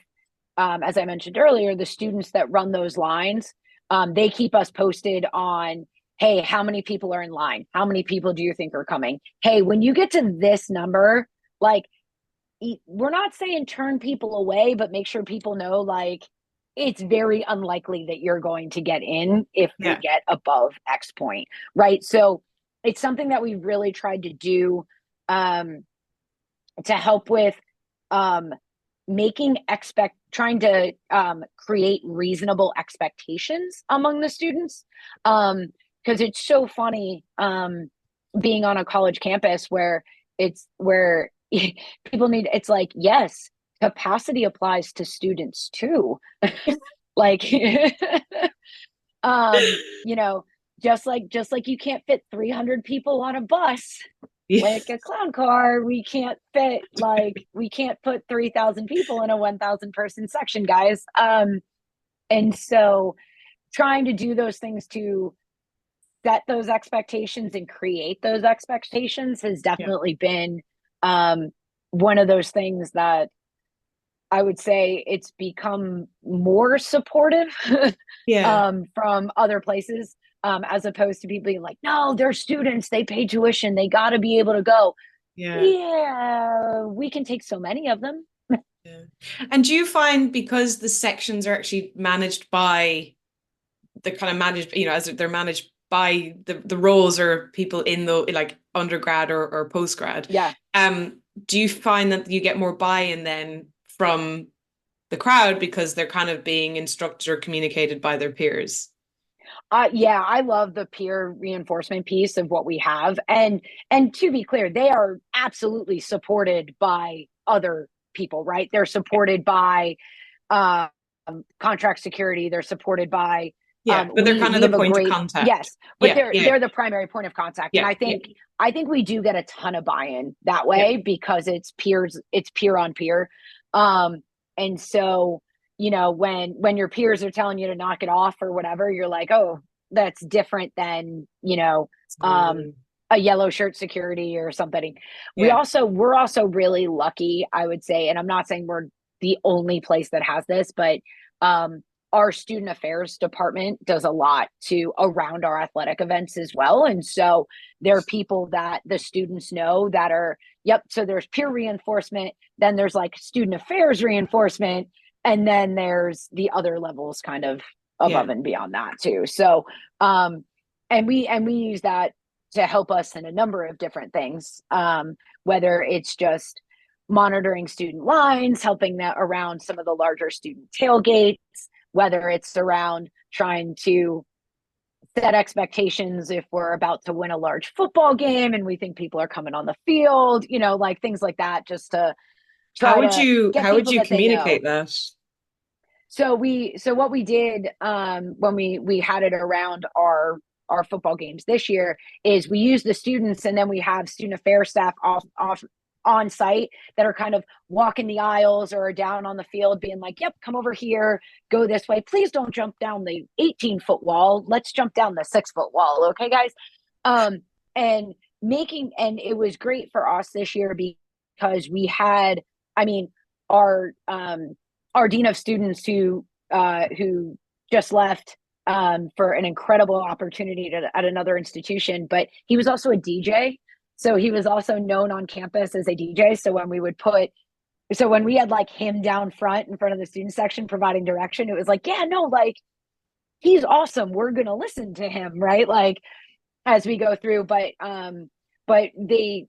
as I mentioned earlier, the students that run those lines. They keep us posted on, hey, how many people are in line? How many people do you think are coming? Hey, when you get to this number, like, we're not saying turn people away, but make sure people know, like, it's very unlikely that you're going to get in if we Yeah. get above X point, right? So it's something that we've really tried to do to help with trying to create reasonable expectations among the students, because it's so funny being on a college campus where people need, it's like, yes, capacity applies to students too. Like you know just like you can't fit 300 people on a bus Yeah. like a clown car, we can't put 3,000 people in a 1,000 person section, guys. And so trying to do those things to set those expectations and create those expectations has Yeah. definitely been one of those things that I would say it's become more supportive Yeah. from other places, as opposed to people being like, no, they're students, they pay tuition, they got to be able to go. Yeah. Yeah, we can take so many of them. Yeah. And do you find, because the sections are actually managed by the kind of managed, as they're managed by the roles or people in the like undergrad or postgrad, Yeah. um, do you find that you get more buy-in then from the crowd because they're kind of being instructed or communicated by their peers? Yeah, I love the peer reinforcement piece of what we have. And to be clear, they are absolutely supported by other people, right? They're supported by um, contract security. They're supported by Yeah, but they're kind of we the have a point of great, contact. yes, but Yeah, yeah, they're the primary point of contact. And yeah, yeah, I think we do get a ton of buy-in that yeah, way because it's peer on peer. Um, and so, when your peers are telling you to knock it off or whatever, you're like, oh, that's different than, um, a yellow shirt security or something. yeah, We're also really lucky, I would say, and I'm not saying we're the only place that has this, but our student affairs department does a lot to around our athletic events as well. And so there are people that the students know that are, yep. So there's peer reinforcement, then there's like student affairs reinforcement, and then there's the other levels kind of yeah, above and beyond that too. So, and we use that to help us in a number of different things, whether it's just monitoring student lines, helping that around some of the larger student tailgates, whether it's around trying to set expectations if we're about to win a large football game and we think people are coming on the field, like things like that, just to How try would to you get how would people you that they know. communicate that? So what we did when we had it around our football games this year is we use the students, and then we have student affairs staff off on site that are kind of walking the aisles or down on the field being like, yep, come over here, go this way, please don't jump down the 18-foot wall, let's jump down the 6-foot wall, okay guys. um and and it was great for us this year because we had, I mean, our our dean of students who just left for an incredible opportunity at another institution, but he was also a DJ. So he was also known on campus as a DJ. So when we had like him down front in front of the student section providing direction, it was like, yeah, no, like he's awesome. We're gonna listen to him, right? Like as we go through. But they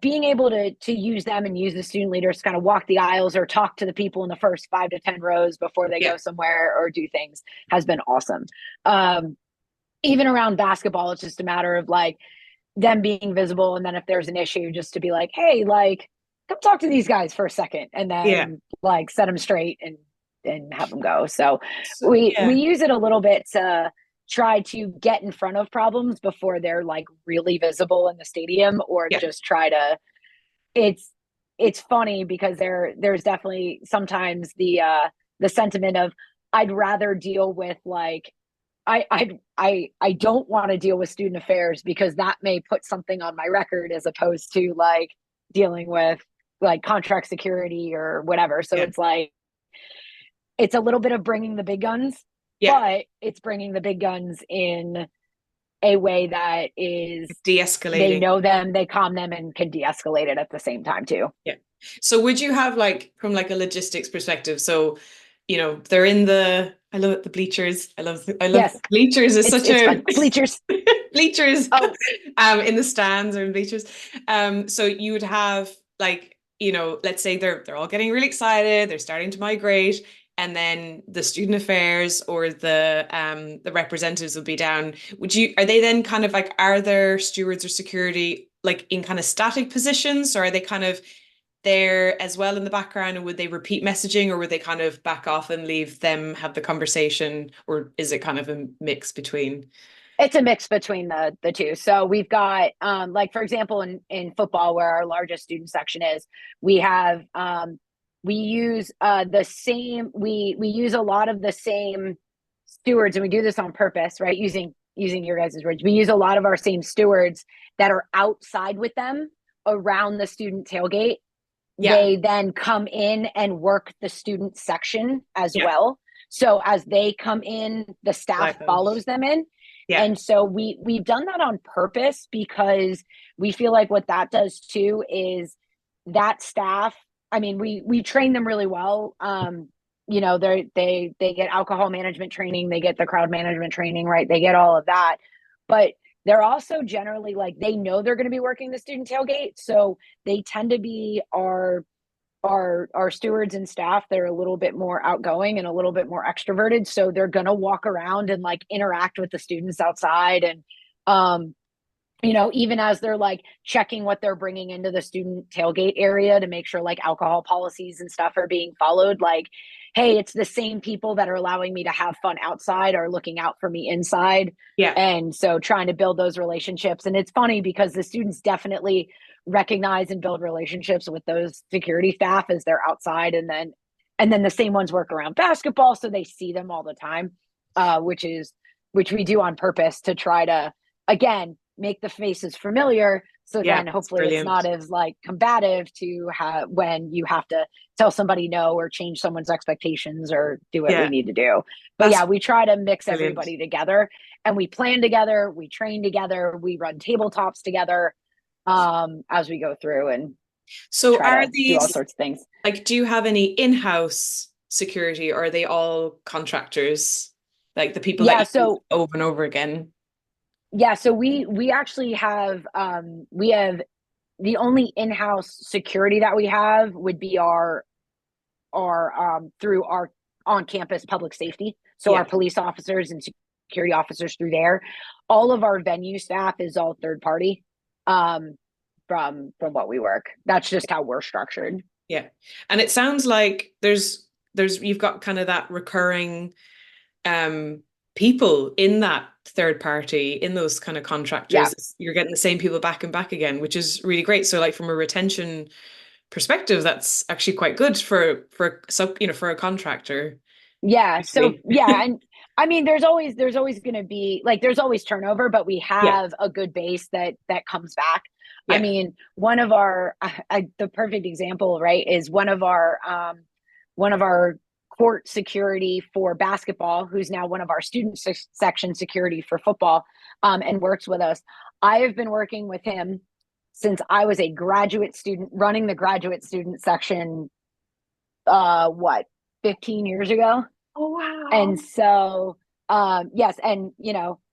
being able to use them and use the student leaders to kind of walk the aisles or talk to the people in the first 5 to 10 rows before they Yeah, go somewhere or do things has been awesome. Even around basketball, it's just a matter of like them being visible, and then if there's an issue, just to be like, hey, like come talk to these guys for a second, and yeah, then like set them straight and have them go. So so, we yeah, use it a little bit to try to get in front of problems before they're like really visible in the stadium, or yeah, just try to, it's it's funny because there's definitely sometimes the sentiment of I'd rather deal with like I don't want to deal with student affairs because that may put something on my record as opposed to like dealing with like contract security or whatever. So yeah, it's like it's a little bit of bringing the big guns, yeah. but it's bringing the big guns in a way that is, they De-escalating. know them, they calm them, and can de-escalate it at the same time too. Yeah. So would you have, like, from like a logistics perspective, so they're in I love it, the bleachers. I love Yes, bleachers is such it's a fun. Bleachers. bleachers Oh, in the stands or in bleachers. So you would have, like, let's say they're all getting really excited, they're starting to migrate, and then the student affairs or the representatives will be down. Are they then kind of like, are there stewards or security like in kind of static positions, or are they kind of there as well in the background, and would they repeat messaging, or would they kind of back off and leave them have the conversation, or is it kind of a mix between? it's a mix between the two. So we've got like for example in football where our largest student section is, we have we use the same we use a lot of the same stewards, and we do this on purpose, right? Using your guys' words. We use a lot of our same stewards that are outside with them around the student tailgate. Yeah, They then come in and work the student section as yeah, well. So as they come in, the staff like that. follows them in. Yeah, And so we've done that on purpose because we feel like what that does too is that staff, I mean, we train them really well. You know, they get alcohol management training, they get the crowd management training, right? They get all of that. But they're also generally like they know they're going to be working the student tailgate, so they tend to be our stewards and staff. They're a little bit more outgoing and a little bit more extroverted, so they're going to walk around and like interact with the students outside. And you know, even as they're like checking what they're bringing into the student tailgate area to make sure like alcohol policies and stuff are being followed, like, hey, it's the same people that are allowing me to have fun outside are looking out for me inside. Yeah. And so trying to build those relationships. And it's funny because the students definitely recognize and build relationships with those security staff as they're outside. And then the same ones work around basketball, so they see them all the time, which we do on purpose to try to, again, make the faces familiar, so Yeah, then hopefully it's brilliant. not as like combative to have when you have to tell somebody no or change someone's expectations or do what we Yeah, need to do. But that's yeah, we try to mix brilliant. everybody together, and we plan together, we train together, we run tabletops together, as we go through and So try are to do all these sorts of things. like, do you have any in-house security, or are they all contractors? Like the people that Yeah, you use so over and over again? we actually have we have the only in-house security that we have would be our through our on-campus public safety. So our Yeah. police officers and security officers through there. All of our venue staff is all third party, um, from what we work. That's just how we're structured. Yeah. And it sounds like there's you've got kind of that recurring um people in that third party, in those kind of Yeah. contractors. You're getting the same people back and back again, which is really great. So like from a retention perspective, that's actually quite good for so for a contractor, Yeah. So usually. yeah, and I mean there's always going to be like there's always turnover, but we Yeah. have a good base that comes back. I Yeah. mean, one of our the perfect example, right, is one of our court security for basketball, who's now one of our student section security for football, and works with us. I have been working with him since I was a graduate student running the graduate student section, what, 15 years ago. Oh wow. And so, yes, and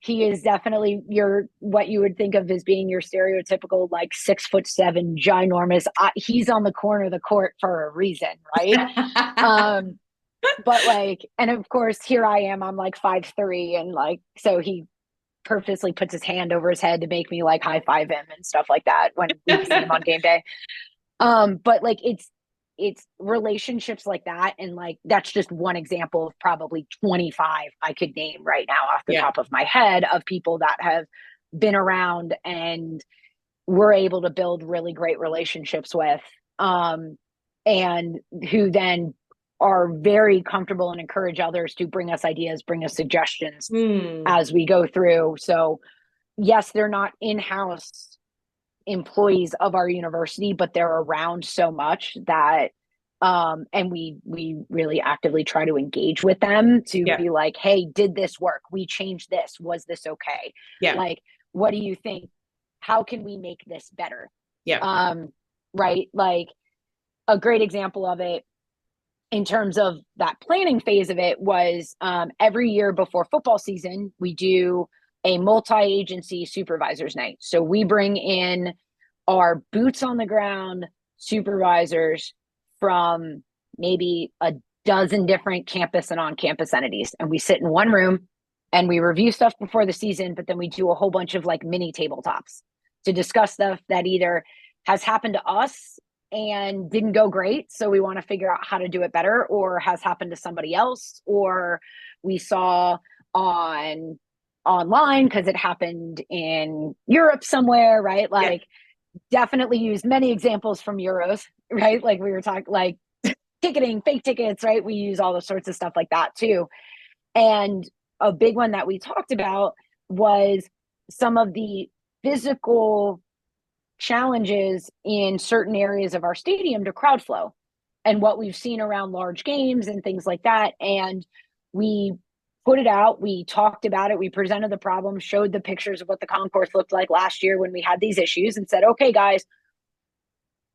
he is definitely your what you would think of as being your stereotypical like 6'7" ginormous. He's on the corner of the court for a reason, right? Um, but like, and of course, here I am. I'm like 5'3", and like, so he purposely puts his hand over his head to make me like high five him and stuff like that when we see him on game day. But like it's relationships like that, and like that's just one example of probably 25 I could name right now off the Yeah. top of my head of people that have been around and we're able to build really great relationships with, and who then are very comfortable and encourage others to bring us ideas, bring us suggestions Hmm. as we go through. So yes, they're not in-house employees of our university, but they're around so much that and we really actively try to engage with them to Yeah. be like, hey, did this work? We changed this. Was this okay? Yeah. Like, what do you think? How can we make this better? Yeah. Um, right? Like a great example of it in terms of that planning phase of it was every year before football season, we do a multi-agency supervisors night. So we bring in our boots on the ground supervisors from maybe a dozen different campus and on-campus entities. And we sit in one room and we review stuff before the season, but then we do a whole bunch of like mini tabletops to discuss stuff that either has happened to us and didn't go great, so we want to figure out how to do it better, or has happened to somebody else, or we saw on online because it happened in Europe somewhere, right? Yeah. Like definitely used many examples from Euros, right? Like we were talking like ticketing, fake tickets, right? We use all the sorts of stuff like that too. And a big one that we talked about was some of the physical challenges in certain areas of our stadium to crowd flow and what we've seen around large games and things like that. And we put it out, we talked about it, we presented the problem, showed the pictures of what the concourse looked like last year when we had these issues, and said, okay, guys,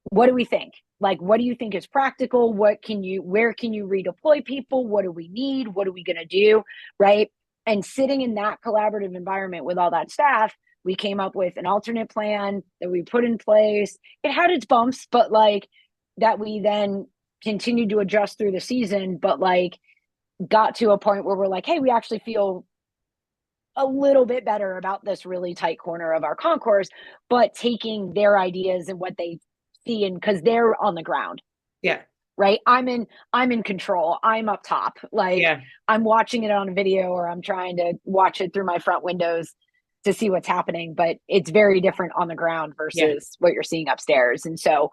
what do we think? Like, what do you think is practical? Where can you redeploy people? What do we need? What are we going to do? Right. And sitting in that collaborative environment with all that staff, we came up with an alternate plan that we put in place. It had its bumps, but like that we then continued to adjust through the season, but like got to a point where we're like, hey, we actually feel a little bit better about this really tight corner of our concourse, but taking their ideas and what they see, and because they're on the ground. Yeah. Right. I'm in control. I'm up top. Like Yeah. I'm watching it on a video, or I'm trying to watch it through my front windows to see what's happening, but it's very different on the ground Yeah. versus what you're seeing upstairs. And so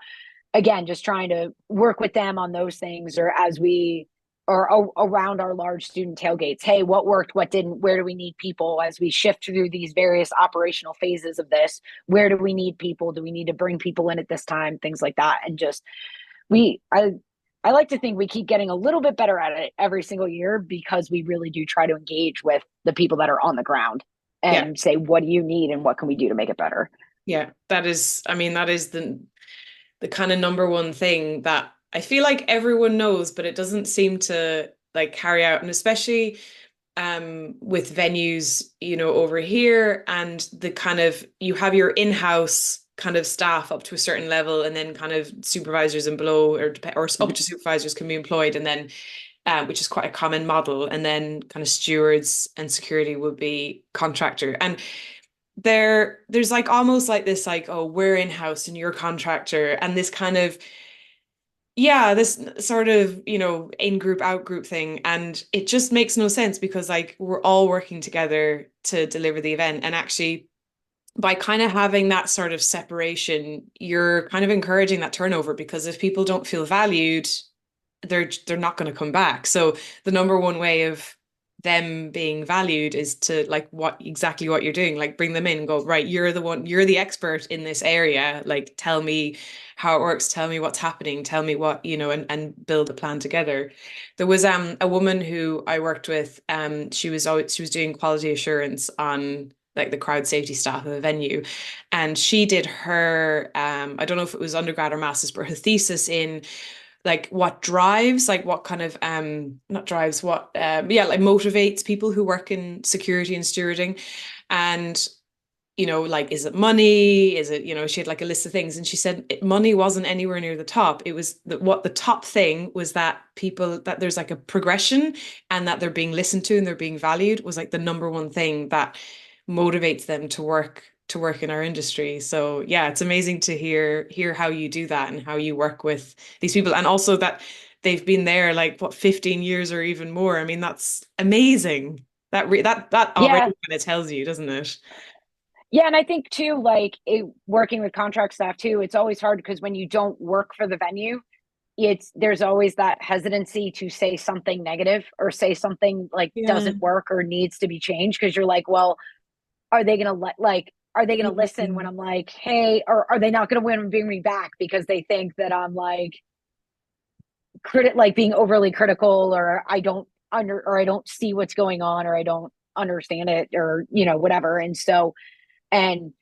again, just trying to work with them on those things, or as we or around our large student tailgates. Hey, what worked, what didn't, where do we need people as we shift through these various operational phases of this? Where do we need people? Do we need to bring people in at this time? Things like that. And just I like to think we keep getting a little bit better at it every single year, because we really do try to engage with the people that are on the ground Yeah. and say, what do you need and what can we do to make it better? Yeah. That is, I mean, that is the kind of number one thing that I feel like everyone knows, but it doesn't seem to like carry out. And especially with venues, you know, over here, and the kind of, you have your in-house kind of staff up to a certain level, and then kind of supervisors and below, or up to supervisors can be employed, and then which is quite a common model, and then kind of stewards and security would be contractor. And there's like almost like this, like, oh, we're in-house and you're contractor, and this kind of, yeah, this sort of, you know, in group, out group thing. And it just makes no sense, because like we're all working together to deliver the event. And actually, by kind of having that sort of separation, you're kind of encouraging that turnover, because if people don't feel valued, they're not going to come back. So the number one way of them being valued is to, like, exactly what you're doing, like bring them in and go, right, you're the one, you're the expert in this area, like tell me how it works, tell me what's happening, tell me what, you know, and build a plan together. There was a woman who I worked with, she was doing quality assurance on like the crowd safety staff of a venue, and she did her I don't know if it was undergrad or master's, but her thesis in like what drives, like what kind of not drives, what yeah, like motivates people who work in security and stewarding. And you know, like, is it money, is it, you know, she had like a list of things, and she said money wasn't anywhere near the top. It was what the top thing was, that people, that there's like a progression, and that they're being listened to and they're being valued, was like the number one thing that motivates them to work in our industry. So yeah, it's amazing to hear how you do that, and how you work with these people, and also that they've been there like what, 15 years or even more. I mean, that's amazing. That already Yeah. kind of tells you, doesn't it? Yeah, and I think too, like working with contract staff too, it's always hard because when you don't work for the venue, there's always that hesitancy to say something negative, or say something like Yeah. doesn't work or needs to be changed, because you're like, well, are they gonna listen when Mhm. I'm like, hey, or are they not gonna win and bring me back because they think that I'm like like being overly critical, or I don't see what's going on, or I don't understand it, or whatever. And so, and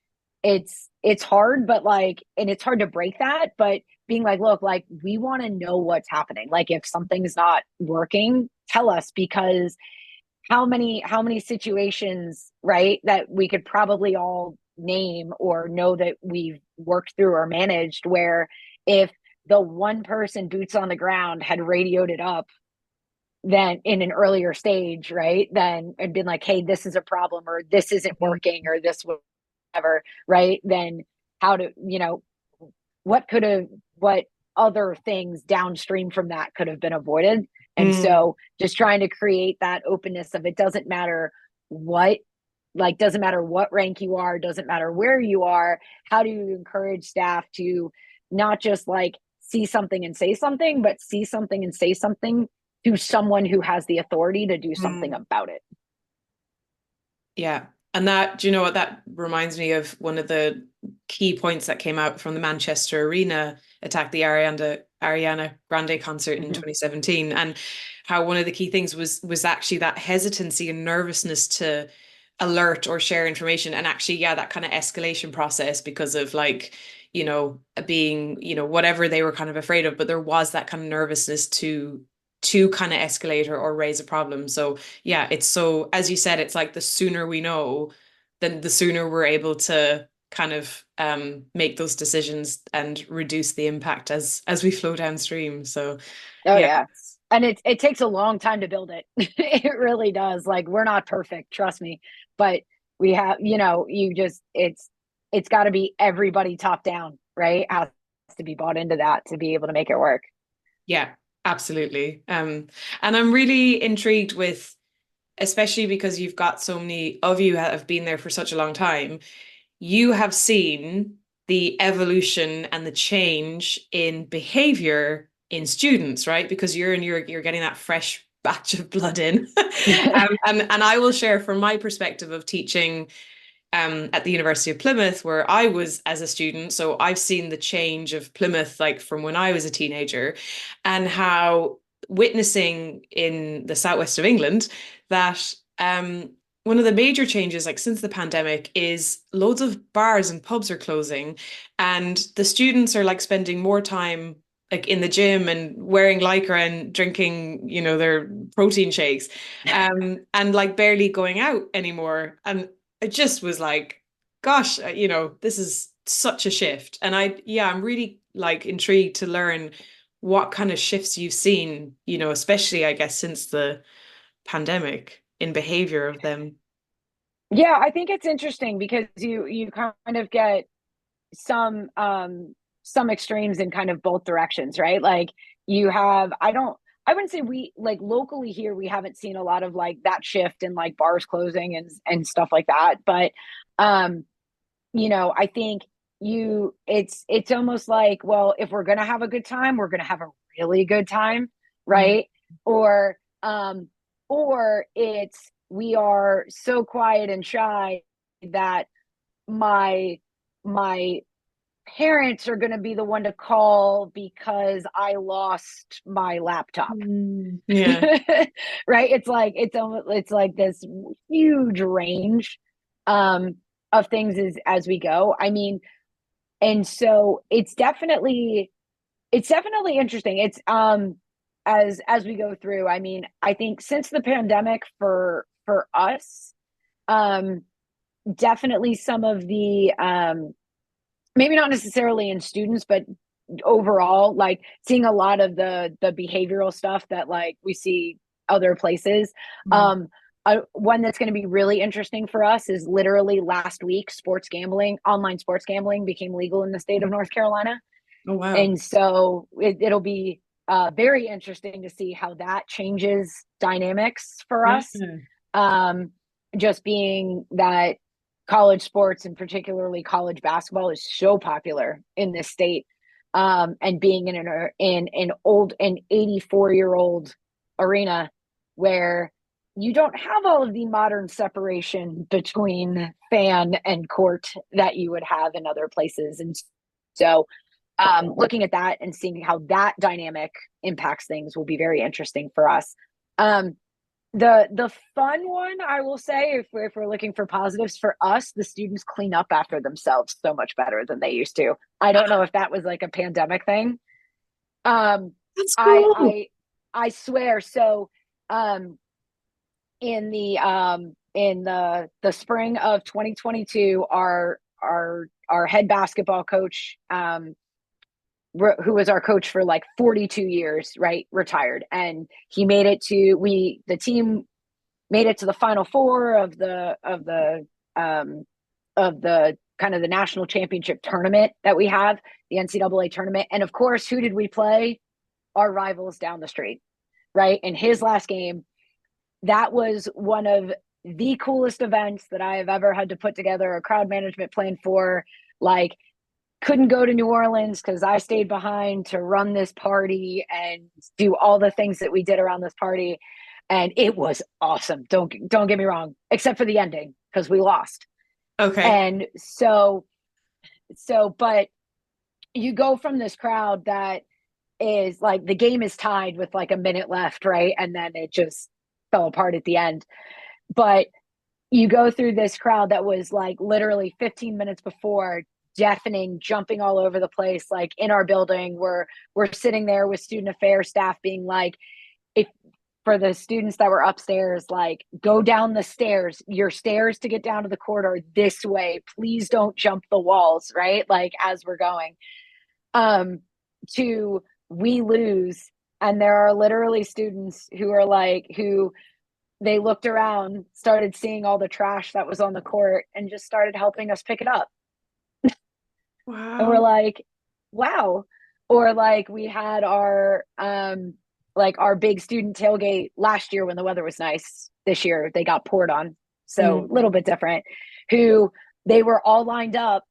it's hard, but like, and it's hard to break that, but being like, look, like we want to know what's happening. Like if something's not working, tell us, because how many situations, right, that we could probably all name or know that we've worked through or managed, where if the one person boots on the ground had radioed it up then in an earlier stage, right, then and been like, hey, this is a problem, or this isn't working, or this whatever, right, then how to, what other things downstream from that could have been avoided. And Mm, so just trying to create that openness of, it doesn't matter what, like, doesn't matter what rank you are, doesn't matter where you are, how do you encourage staff to not just like see something and say something, but see something and say something to someone who has the authority to do something mm. about it. Yeah. And that, do you know what, that reminds me of one of the key points that came out from the Manchester Arena attack, the Ariana Grande concert in Mm-hmm. 2017, and how one of the key things was actually that hesitancy and nervousness to alert or share information. And actually, yeah, that kind of escalation process because of like, being, whatever they were kind of afraid of, but there was that kind of nervousness to kind of escalate or raise a problem. So yeah, it's so, as you said, it's like the sooner we know, then the sooner we're able to kind of make those decisions and reduce the impact as we flow downstream. So Oh yeah. yeah. And it takes a long time to build it. It really does. Like we're not perfect, trust me. But we have, you just it's got to be everybody top down, right? Has to be bought into that to be able to make it work. Yeah, absolutely. And I'm really intrigued with, especially because you've got so many of you have been there for such a long time, you have seen the evolution and the change in behavior in students, right? Because you're getting that fresh batch of blood in. And I will share from my perspective of teaching at the University of Plymouth, where I was as a student. So I've seen the change of Plymouth, like from when I was a teenager, and how witnessing in the southwest of England that one of the major changes, like since the pandemic, is loads of bars and pubs are closing, and the students are like spending more time like in the gym and wearing lycra and drinking, their protein shakes, and like barely going out anymore. And it just was like, gosh, this is such a shift. And I'm really like intrigued to learn what kind of shifts you've seen, especially I guess since the pandemic in behavior of them. Yeah, I think it's interesting because you kind of get some some extremes in kind of both directions, right? Like you have I wouldn't say we like locally here we haven't seen a lot of like that shift in like bars closing and stuff like that. But um, I think it's almost like, well, if we're gonna have a good time, we're gonna have a really good time, Mm. right? Or or it's we are so quiet and shy that my my parents are going to be the one to call because I lost my laptop. Yeah. Right? It's like this huge range um of things as we go. I mean, and so it's definitely interesting. It's as we go through. I mean, I think since the pandemic for us, um definitely some of the maybe not necessarily in students, but overall, like seeing a lot of the behavioral stuff that like we see other places. Mm. Um, one that's going to be really interesting for us is literally last week, online sports gambling became legal in the state of North Carolina. Oh, wow. And so it'll be very interesting to see how that changes dynamics for Yeah. us. Um, just being that college sports and particularly college basketball is so popular in this state, and being in an 84-year-old arena where you don't have all of the modern separation between fan and court that you would have in other places. And so looking at that and seeing how that dynamic impacts things will be very interesting for us. Um, the fun one, I will say, if we're looking for positives for us, the students clean up after themselves so much better than they used to. I don't know if that was like a pandemic thing. Um, That's I cool. I I swear. So, in the spring of 2022, our head basketball coach, who was our coach for like 42 years, right, retired, and he made it to the team made it to the final four um of the kind of the national championship tournament that we have, the NCAA tournament. And of course, who did we play? Our rivals down the street, right? In his last game, that was one of the coolest events that I have ever had to put together a crowd management plan for. Like, couldn't go to New Orleans because I stayed behind to run this party and do all the things that we did around this party. And it was awesome. Don't get me wrong, except for the ending because we lost. Okay. And but you go from this crowd that is like the game is tied with like a minute left, right? And then it just fell apart at the end. But you go through this crowd that was like literally 15 minutes before, deafening, jumping all over the place, like in our building. We're sitting there with student affairs staff being like, if for the students that were upstairs, like, go down the stairs, your stairs to get down to the corridor this way, please don't jump the walls, right? Like, as we're going to we lose. And there are literally students who are like, who they looked around, started seeing all the trash that was on the court, and just started helping us pick it up. And we're Wow. like, wow. Or like we had our like our big student tailgate last year when the weather was nice. This year they got poured on. So a little bit different. Who they were all lined up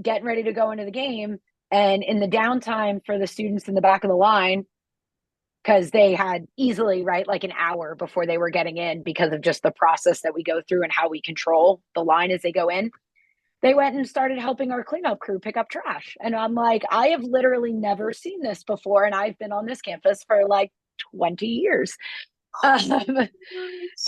getting ready to go into the game, and in the downtime for the students in the back of the line, because they had easily, right, like an hour before they were getting in because of just the process that we go through and how we control the line as they go in. They went and started helping our cleanup crew pick up trash. And I'm like, I have literally never seen this before. And I've been on this campus for like 20 years. Um,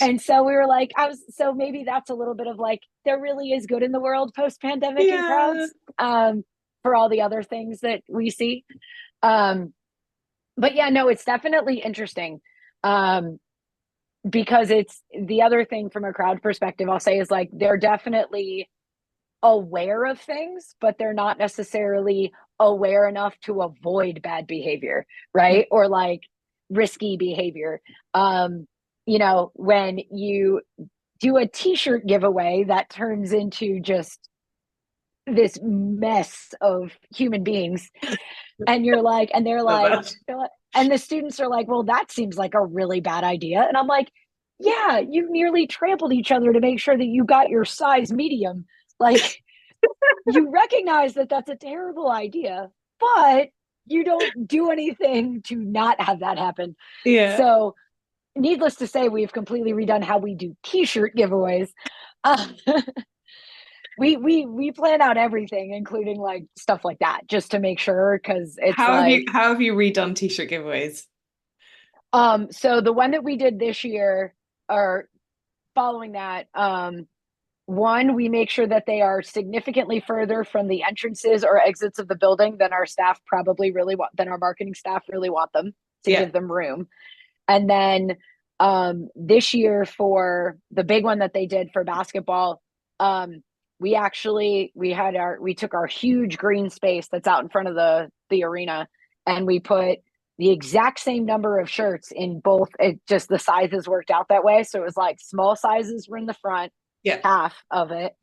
and so we were like, so maybe that's a little bit of like, there really is good in the world post pandemic in Yeah. crowds, for all the other things that we see. But yeah, no, it's definitely interesting. Because it's the other thing from a crowd perspective, I'll say, is like, they're definitely aware of things, but they're not necessarily aware enough to avoid bad behavior, right? Or like risky behavior. When you do a t-shirt giveaway that turns into just this mess of human beings, and you're like, and Love that. and the students are like, well, that seems like a really bad idea. And I'm like, yeah, you nearly trampled each other to make sure that you got your size medium. Like, you recognize that that's a terrible idea, but you don't do anything to not have that happen. Yeah. So, needless to say, we've completely redone how we do t-shirt giveaways. Uh, we plan out everything, including like stuff like that, just to make sure, because it's like, How have you redone t-shirt giveaways? so the one that we did this year, or following that, one, we make sure that they are significantly further from the entrances or exits of the building than our staff probably really want, than our marketing staff really want them, to Yeah. give them room. And then this year, for the big one that they did for basketball, we took our huge green space that's out in front of the arena, and we put the exact same number of shirts in both. It just, the sizes worked out that way, so it was like small sizes were in the front Yeah. half of it,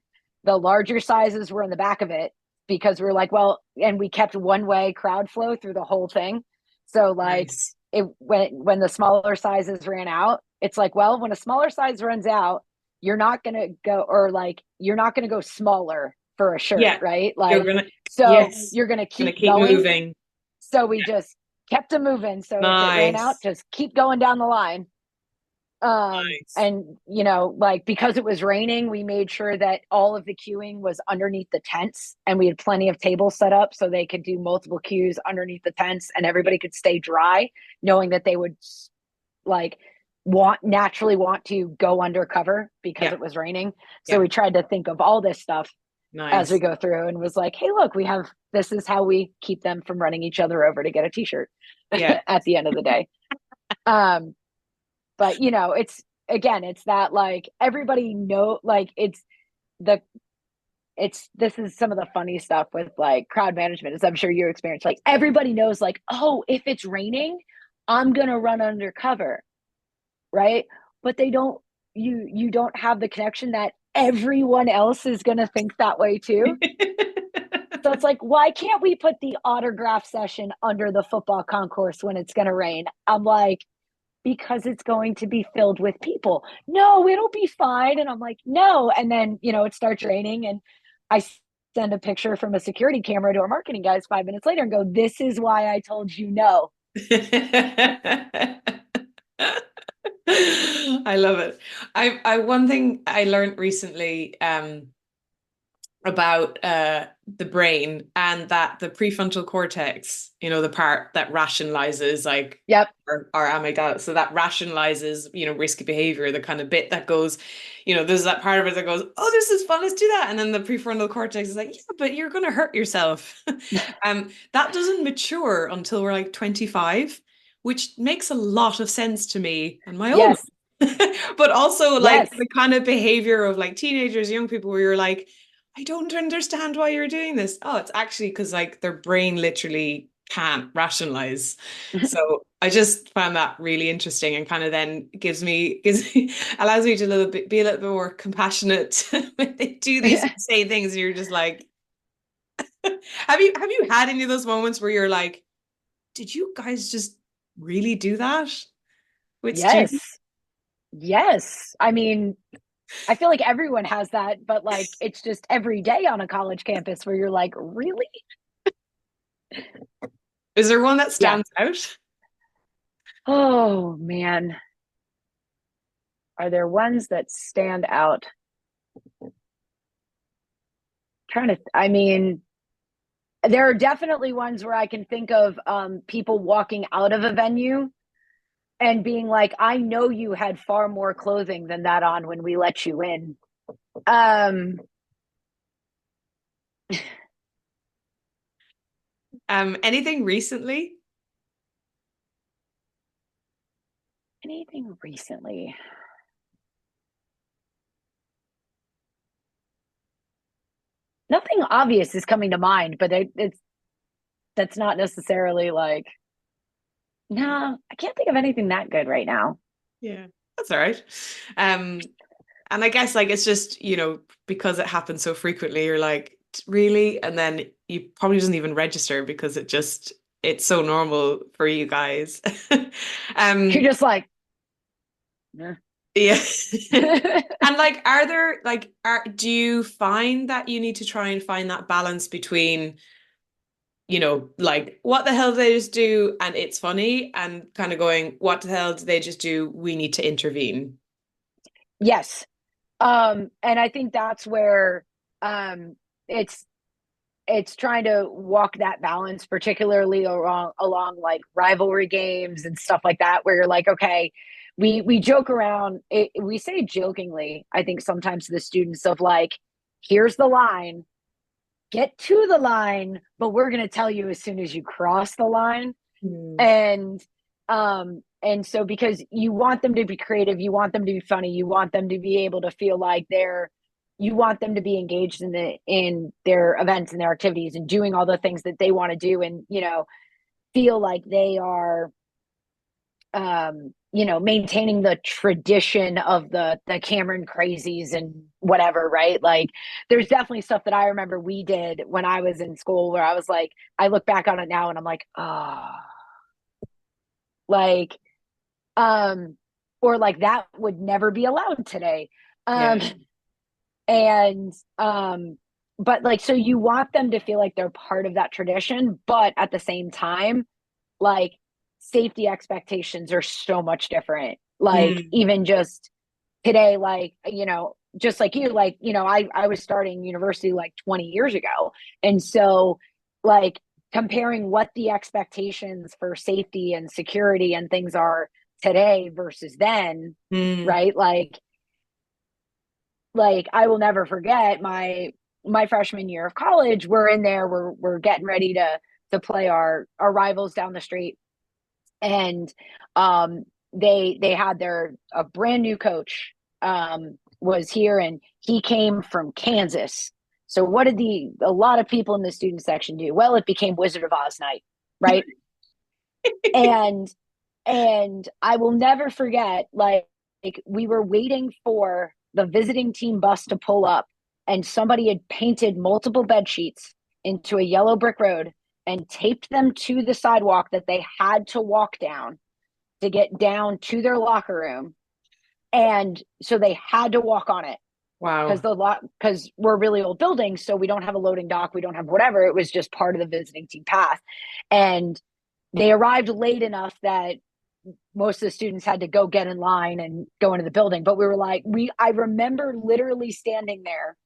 the larger sizes were in the back of it, because we were like, well, and we kept one way crowd flow through the whole thing. So like, Nice. it, when the smaller sizes ran out, it's like, well, when a smaller size runs out, you're not going to go, or like, you're not going to go smaller for a shirt, Yeah. right? You're Like, gonna, so yes, you're going to gonna keep keep going. moving. So we just kept them moving. So if it ran out, Nice. just keep going down the line. Nice. And like, because it was raining, we made sure that all of the queuing was underneath the tents, and we had plenty of tables set up so they could do multiple queues underneath the tents, and everybody could stay dry, knowing that they would like naturally want to go undercover because Yeah. it was raining. So Yeah. we tried to think of all this stuff as we Nice. go through, and was like, hey, look, this is how we keep them from running each other over to get a t-shirt Yeah. at the end of the day. But it's, again, it's that, like, everybody know, like, the this is some of the funny stuff with like crowd management, as I'm sure you experience. Like, everybody knows, like, oh, if it's raining, I'm gonna run undercover, right? But they don't, you don't have the connection that everyone else is gonna think that way too. So it's like, why can't we put the autograph session under the football concourse when it's gonna rain? I'm like, because it's going to be filled with people. No, it'll be fine. And I'm like, no. And then, it starts raining, and I send a picture from a security camera to our marketing guys 5 minutes later and go, this is why I told you no. I love it. I one thing I learned recently, about the brain, and that the prefrontal cortex, the part that rationalizes like Yep. our amygdala, so that rationalizes, risky behavior, the kind of bit that goes, there's that part of it that goes, oh, this is fun, let's do that. And then the prefrontal cortex is like, yeah, but you're going to hurt yourself. That doesn't mature until we're like 25, which makes a lot of sense to me and my own. Yes. But also like Yes. the kind of behavior of like teenagers, young people, where you're like, I don't understand why you're doing this. Oh, it's actually because like their brain literally can't rationalize. So I just found that really interesting, and kind of then gives me allows me to be a little bit more compassionate when they do these insane things, and you're just like, have you had any of those moments where you're like, did you guys just really do that with students? Yes. Yes. I mean, I feel like everyone has that, but like it's just every day on a college campus where you're like, really? Is there one that Yeah. stands out? Oh man. Are there ones that stand out? I mean, there are definitely ones where I can think of people walking out of a venue and being like, I know you had far more clothing than that on when we let you in. Um, Anything recently? Anything recently? Nothing obvious is coming to mind, but it's that's not necessarily like, no, I can't think of anything that good right now. Yeah, that's all right. Um, and I guess like it's just, because it happens so frequently, you're like, really? And then you probably doesn't even register because it's so normal for you guys. You're Um, just like, eh. yeah. And like, are there like, do you find that you need to try and find that balance between, like, what the hell did they just do? And it's funny, and kind of going, what the hell did they just do? We need to intervene. Yes. And I think that's where um it's it's trying to walk that balance, particularly along like rivalry games and stuff like that, where you're like, okay, we joke around, we say jokingly, I think sometimes to the students of like, here's the line, get to the line, but we're going to tell you as soon as you cross the line. Hmm. And so because you want them to be creative, you want them to be funny, you want them to be able to feel like you want them to be engaged in their events and their activities and doing all the things that they want to do, and feel like they are maintaining the tradition of the Cameron crazies and whatever, right? Like there's definitely stuff that I remember we did when I was in school where I was like, I look back on it now and I'm like, like um or like that would never be allowed today. Yeah. um and but like, so you want them to feel like they're part of that tradition, but at the same time, like, safety expectations are so much different. Like Mm. even just today, like, just like you, like, I was starting university like 20 years ago, and so like comparing what the expectations for safety and security and things are today versus then, Mm. right? Like I will never forget my freshman year of college. We're in there, we're getting ready to play our rivals down the street, and they had a brand new coach was here, and he came from Kansas. So what did a lot of people in the student section do? Well, it became Wizard of Oz night, right? and and I will never forget, like we were waiting for the visiting team bus to pull up, and somebody had painted multiple bed sheets into a yellow brick road and taped them to the sidewalk that they had to walk down to get down to their locker room. And so they had to walk on it because Wow. because we're a really old building, so we don't have a loading dock, we don't have whatever. It was just part of the visiting team path. And they arrived late enough that most of the students had to go get in line and go into the building. But we were like, I remember literally standing there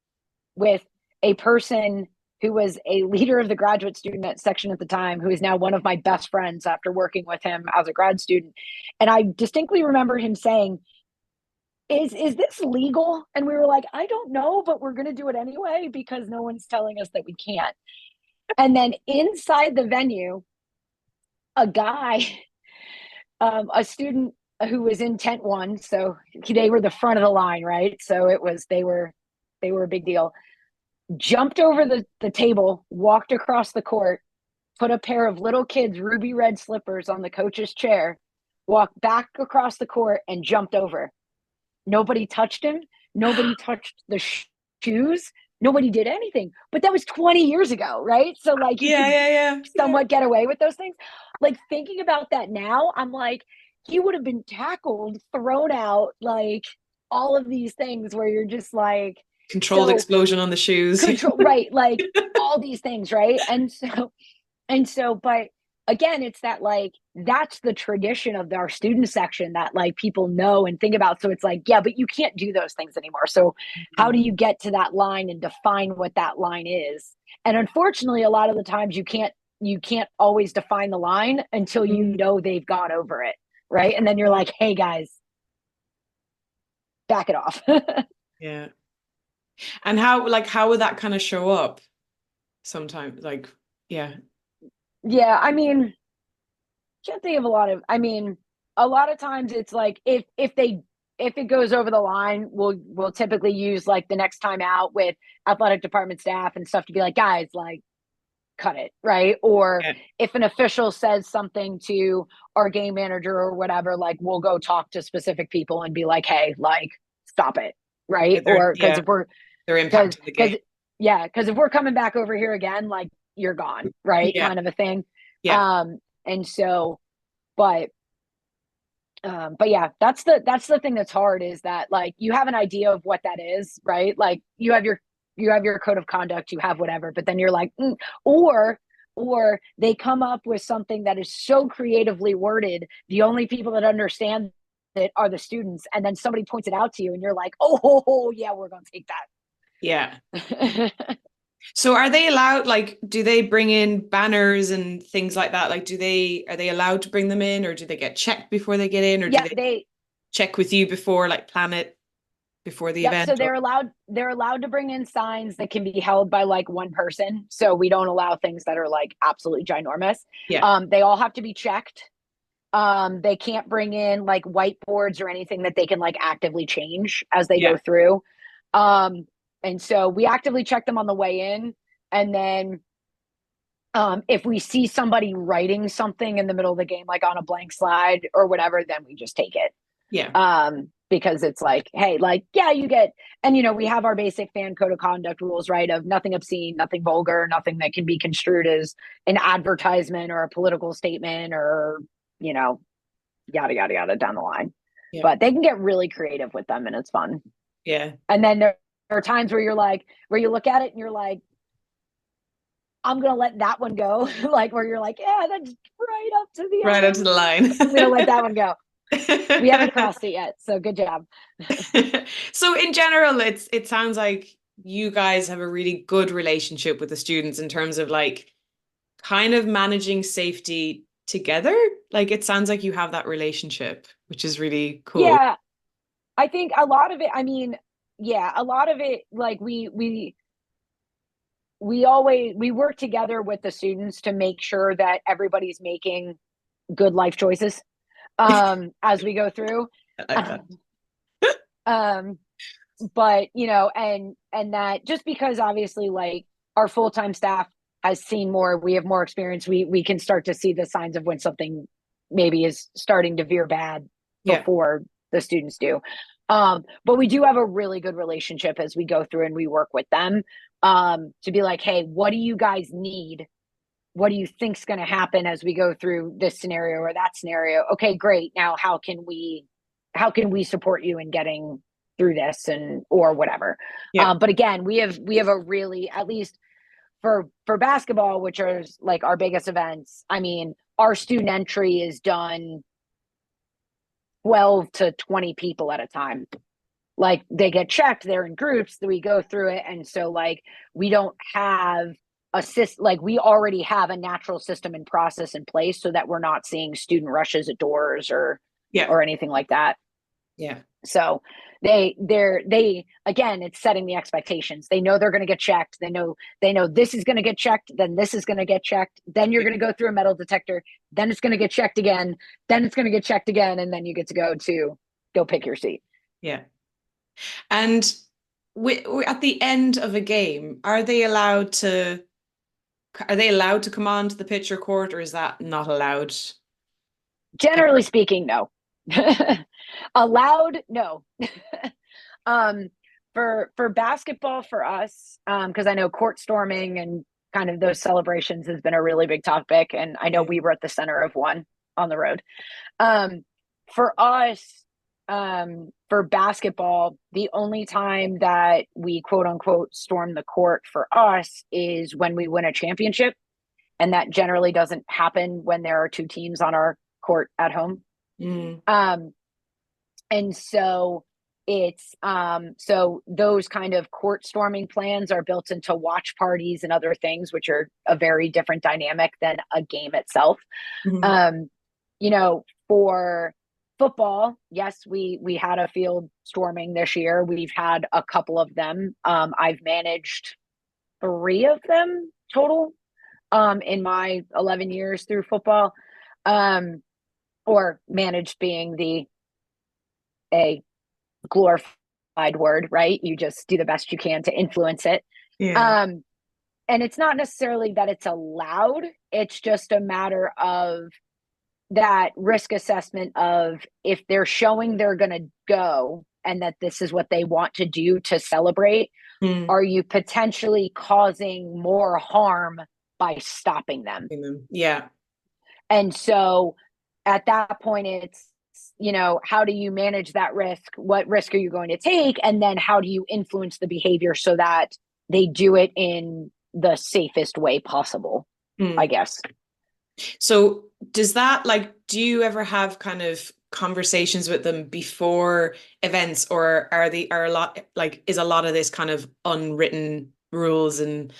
with a person who was a leader of the graduate student section at the time, who is now one of my best friends after working with him as a grad student. And I distinctly remember him saying, is this legal? And we were like, I don't know, but we're going to do it anyway because no one's telling us that we can't. And then inside the venue, a guy, a student who was in tent one, so they were the front of the line, right? So they were a big deal. Jumped over the table, walked across the court, put a pair of little kids' ruby red slippers on the coach's chair, walked back across the court, and jumped over. Nobody touched him. Nobody touched the shoes. Nobody did anything. But that was 20 years ago, right? So like you could somewhat get away with those things. Like thinking about that now, I'm like, he would have been tackled, thrown out, like all of these things where you're just like controlled explosion on the shoes. Right, like all these things, right? And so, but again, it's that like that's the tradition of our student section that like people know and think about. So it's like, yeah, but you can't do those things anymore. So how do you get to that line and define what that line is? And unfortunately, a lot of the times you can't always define the line until you know they've gone over it, right? And then you're like, hey guys, back it off. Yeah. And how would that kind of show up sometimes? Like, yeah. Yeah, I mean, can't think of a lot of times it's like if it goes over the line, we'll typically use like the next time out with athletic department staff and stuff to be like, guys, like cut it, right? Or if an official says something to our game manager or whatever, like we'll go talk to specific people and be like, hey, like stop it, right? Or because if they're impacting the game. Because if we're coming back over here again, like you're gone, right? Kind of a thing. And so, but yeah, that's the thing that's hard is that like you have an idea of what that is, right? Like you have your code of conduct, you have whatever, but then you're like, or they come up with something that is so creatively worded, the only people that understand it are the students, and then somebody points it out to you, and you're like, oh yeah, we're gonna take that. Yeah. So are they allowed, like, do they bring in banners and things like that? Like, are they allowed to bring them in, or do they get checked before they get in, or do they check with you before, like, plan it before the event? So they're allowed to bring in signs that can be held by like one person. So we don't allow things that are like absolutely ginormous. They all have to be checked. They can't bring in like whiteboards or anything that they can like actively change as they go through. And so we actively check them on the way in. And then if we see somebody writing something in the middle of the game, like on a blank slide or whatever, then we just take it. Because it's like, hey, like, yeah, you get, and we have our basic fan code of conduct rules, right? Of nothing obscene, nothing vulgar, nothing that can be construed as an advertisement or a political statement or, yada, yada, yada down the line. But they can get really creative with them and it's fun. And then there are times where where you look at it and you're like, I'm going to let that one go. Like where you're like, yeah, that's right up to the line. I'm going to let that one go. We haven't crossed it yet, so good job. So in general, it sounds like you guys have a really good relationship with the students in terms of like kind of managing safety together. Like it sounds like you have that relationship, which is really cool. Yeah, I think a lot of it, a lot of it, like we work together with the students to make sure that everybody's making good life choices as we go through. I like that. But and that just because obviously like our full-time staff has seen more, we have more experience, we can start to see the signs of when something maybe is starting to veer bad before the students do. But we do have a really good relationship as we go through and we work with them to be like, hey, what do you guys need? What do you think's going to happen as we go through this scenario or that scenario? Okay, great. Now, how can we support you in getting through this and or whatever? But again, we have a really, at least for basketball, which are like our biggest events. I mean, our student entry is done 12 to 20 people at a time. like they get checked, they're in groups, we go through it. And so like, we don't have like we already have a natural system and process in place so that we're not seeing student rushes at doors Yeah. or anything like that. Yeah. So they again, it's setting the expectations. They know they're going to get checked. They know this is going to get checked, then this is going to get checked, then you're going to go through a metal detector, then it's going to get checked again, then it's going to get checked again, and then you get to go pick your seat. Yeah. And at the end of a game, are they allowed to come onto the pitch or court, or is that not allowed? Generally speaking, no. Allowed, no. For basketball, for us, because I know court storming and kind of those celebrations has been a really big topic, and I know we were at the center of one on the road. For us, for basketball, the only time that we quote unquote storm the court for us is when we win a championship, and that generally doesn't happen when there are two teams on our court at home. And so it's so those kind of court storming plans are built into watch parties and other things, which are a very different dynamic than a game itself. You know, for football, yes, we had a field storming this year. We've had a couple of them. I've managed 3 of them total in my 11 years through football, or managed being a glorified word, right? You just do the best you can to influence it. Yeah. And it's not necessarily that it's allowed, it's just a matter of that risk assessment of if they're showing they're going to go and that this is what they want to do to celebrate, are you potentially causing more harm by stopping them? Yeah. And so at that point, it's, you know, how do you manage that risk? What risk are you going to take? And then how do you influence the behavior so that they do it in the safest way possible, I guess. So does that, like, do you ever have kind of conversations with them before events, or are a lot, like, is a lot of this kind of unwritten rules and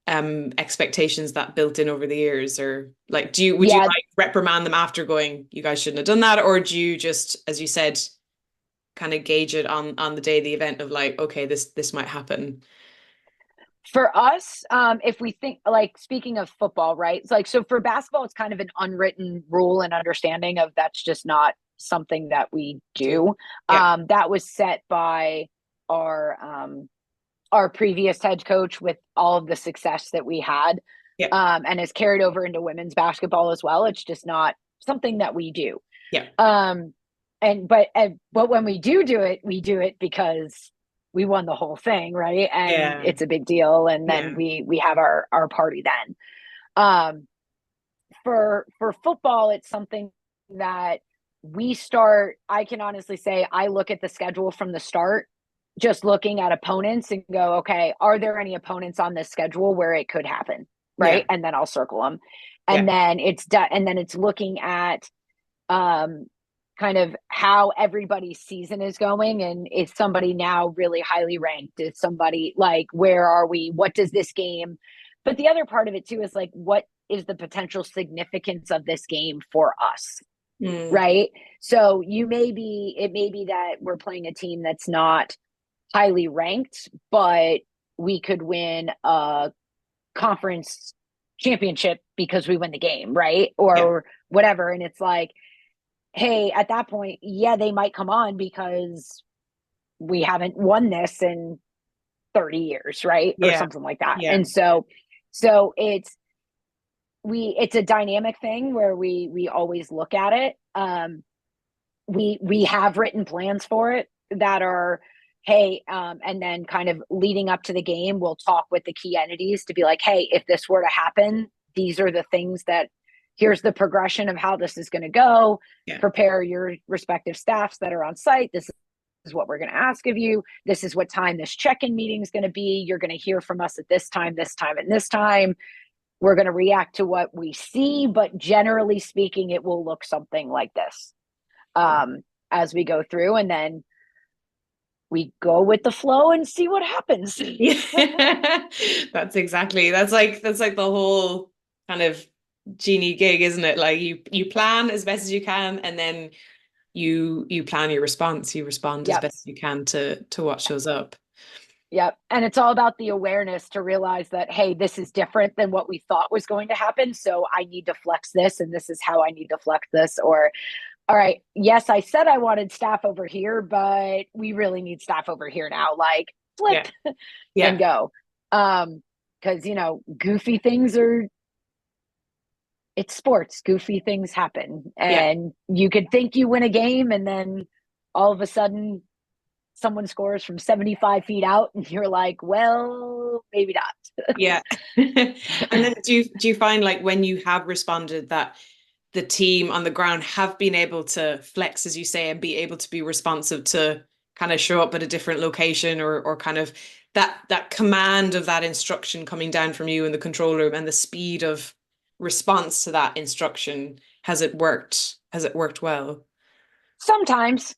expectations that built in over the years? Or like, would you like reprimand them after going, you guys shouldn't have done that? Or do you just, as you said, kind of gauge it on the day of the event of like, okay, this might happen? For us, if we think, like, speaking of football, right? It's like, so for basketball, it's kind of an unwritten rule and understanding of that's just not something that we do. Yeah. That was set by our previous head coach with all of the success that we had, and has carried over into women's basketball as well. It's just not something that we do. But when we do it, we do it because we won the whole thing, right? And it's a big deal. And then we have our party then. For football, it's something that I can honestly say, I look at the schedule from the start, just looking at opponents and go, okay, are there any opponents on this schedule where it could happen? Right. And then I'll circle them. And then it's done. And then it's looking at, kind of how everybody's season is going, and is somebody now really highly ranked? Is somebody like, where are we? What does this game? But the other part of it too is like, what is the potential significance of this game for us? Right. So it may be that we're playing a team that's not highly ranked, but we could win a conference championship because we win the game, right? Or whatever. And it's like, hey, at that point, they might come on because we haven't won this in 30 years, right? Or something like that. And so it's a dynamic thing where we always look at it. We have written plans for it that are, hey, and then kind of leading up to the game, we'll talk with the key entities to be like, hey, if this were to happen, these are the things that, here's the progression of how this is going to go. Prepare your respective staffs that are on site. This is what we're going to ask of you. This is what time this check-in meeting is going to be. You're going to hear from us at this time, and this time. We're going to react to what we see, but generally speaking, it will look something like this as we go through. And then we go with the flow and see what happens. Yeah. That's like the whole kind of genie gig, isn't it? Like you plan as best as you can, and then you plan your response. You respond as Yep. best you can to what shows up. Yep. And it's all about the awareness to realize that, hey, this is different than what we thought was going to happen. So I need to flex this, and this is how I need to flex this. Or, all right, yes, I said I wanted staff over here, but we really need staff over here now. Like, flip Yeah. and Yeah. go. Because, goofy things are, it's sports, goofy things happen. Yeah. And you could think you win a game, and then all of a sudden someone scores from 75 feet out, and you're like, well, maybe not. Yeah. And then do you find like when you have responded that the team on the ground have been able to flex, as you say, and be able to be responsive to kind of show up at a different location or kind of that command of that instruction coming down from you in the control room and the speed of response to that instruction, has it worked? Has it worked well? Sometimes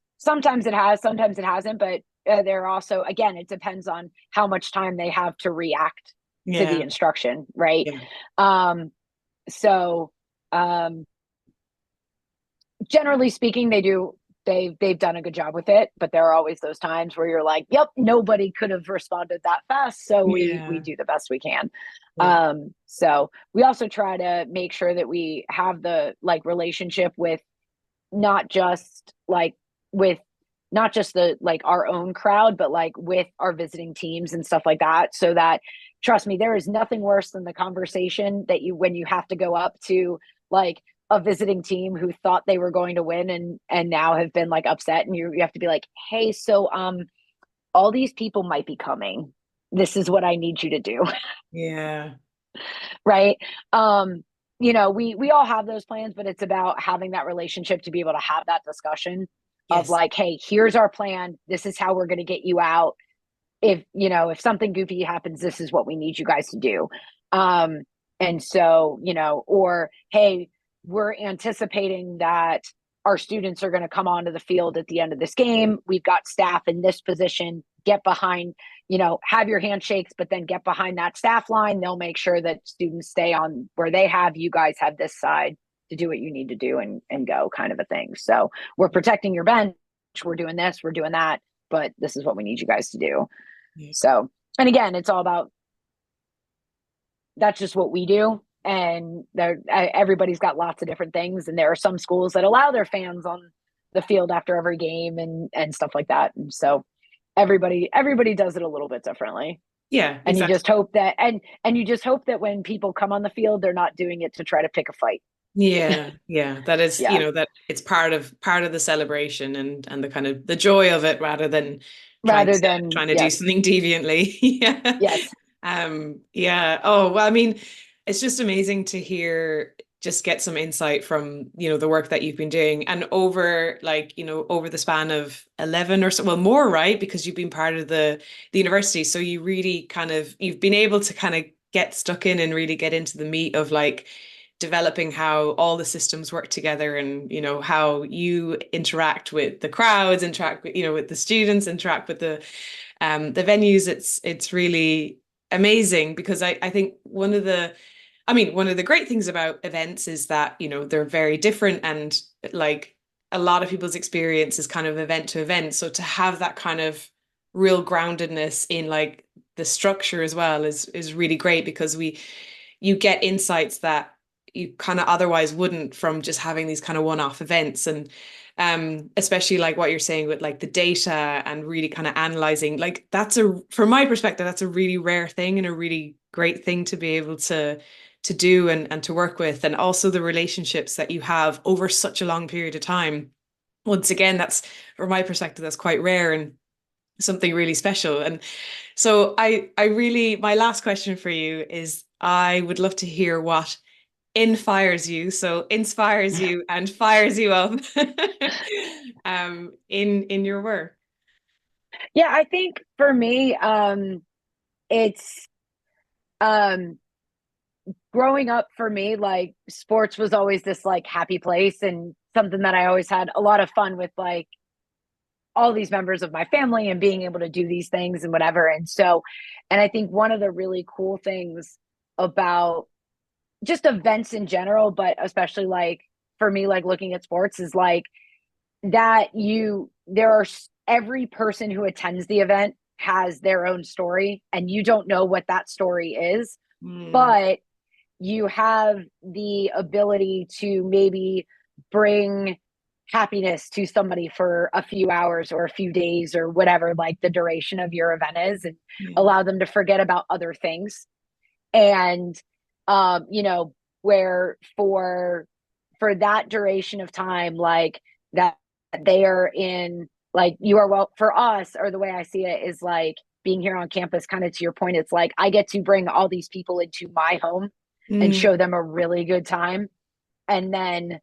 it has, sometimes it hasn't, but they're also, again, it depends on how much time they have to react to the Yeah. instruction, right? Yeah. Um, so generally speaking, they've done a good job with it, but there are always those times where you're like, yep, nobody could have responded that fast, so we Yeah. do the best we can. Yeah. So we also try to make sure that we have the like relationship with not just like with not just the like our own crowd, but like with our visiting teams and stuff like that, so that, trust me, there is nothing worse than the conversation that you when you have to go up to like a visiting team who thought they were going to win and now have been like upset, and you have to be like, hey, so all these people might be coming, this is what I need you to do. Yeah. Right. We all have those plans, but it's about having that relationship to be able to have that discussion of Yes. like, hey, here's our plan, this is how we're going to get you out. If something goofy happens, this is what we need you guys to do. And so, or hey, we're anticipating that our students are going to come onto the field at the end of this game, we've got staff in this position, get behind, have your handshakes, but then get behind that staff line. They'll make sure that students stay on where they have, you guys have this side to do what you need to do and go, kind of a thing. So we're protecting your bench, we're doing this, we're doing that, but this is what we need you guys to do. Yeah. So, and again, it's all about, that's just what we do. And everybody's got lots of different things. And there are some schools that allow their fans on the field after every game and stuff like that. And so everybody does it a little bit differently. Yeah, And you exactly. just hope that, and you just hope that when people come on the field, they're not doing it to try to pick a fight. Yeah, yeah. That is, Yeah. that it's part of the celebration and the kind of the joy of it rather than trying Rather to than, trying to do yes, something deviantly. Yeah. yes. Yeah. Oh, well, I mean, it's just amazing to hear, just get some insight from, the work that you've been doing and over like, over the span of 11 or so, well, more, right? Because you've been part of the university. So you really you've been able to kind of get stuck in and really get into the meat of like developing how all the systems work together and how you interact with the crowds, interact with with the students, interact with the venues. It's really amazing because I think one of the great things about events is that they're very different and like a lot of people's experience is kind of event to event, so to have that kind of real groundedness in like the structure as well is really great because you get insights that you kind of otherwise wouldn't from just having these kind of one-off events. And especially like what you're saying with like the data and really kind of analyzing, like from my perspective, that's a really rare thing and a really great thing to be able to do and to work with. And also the relationships that you have over such a long period of time. Once again, that's from my perspective, that's quite rare and something really special. And so I really, my last question for you is I would love to hear what infires you, so inspires you and fires you up in your work. Yeah, I think for me, it's um growing up for me, like sports was always this like happy place and something that I always had a lot of fun with, like all these members of my family and being able to do these things and whatever. And I think one of the really cool things about just events in general, but especially like for me, like looking at sports is like that there are every person who attends the event has their own story, and you don't know what that story is, but you have the ability to maybe bring happiness to somebody for a few hours or a few days or whatever, like the duration of your event is, and allow them to forget about other things. And where for that duration of time, like that they are in, like, you are, well, for us, or the way I see it is like being here on campus, kind of to your point, it's like I get to bring all these people into my home and show them a really good time, and then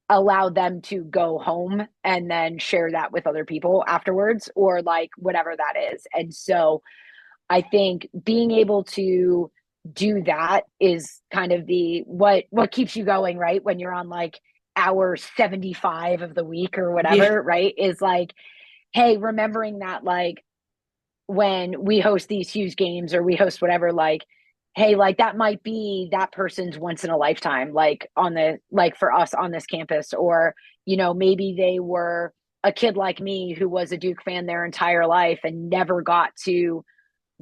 allow them to go home and then share that with other people afterwards, or like whatever that is. And so I think being able to do that is kind of the what keeps you going, right? When you're on like hour 75 of the week or whatever, right? Is like, hey, remembering that, like, when we host these huge games or we host whatever, like, hey, like that might be that person's once in a lifetime, like for us on this campus. Or, maybe they were a kid like me who was a Duke fan their entire life and never got to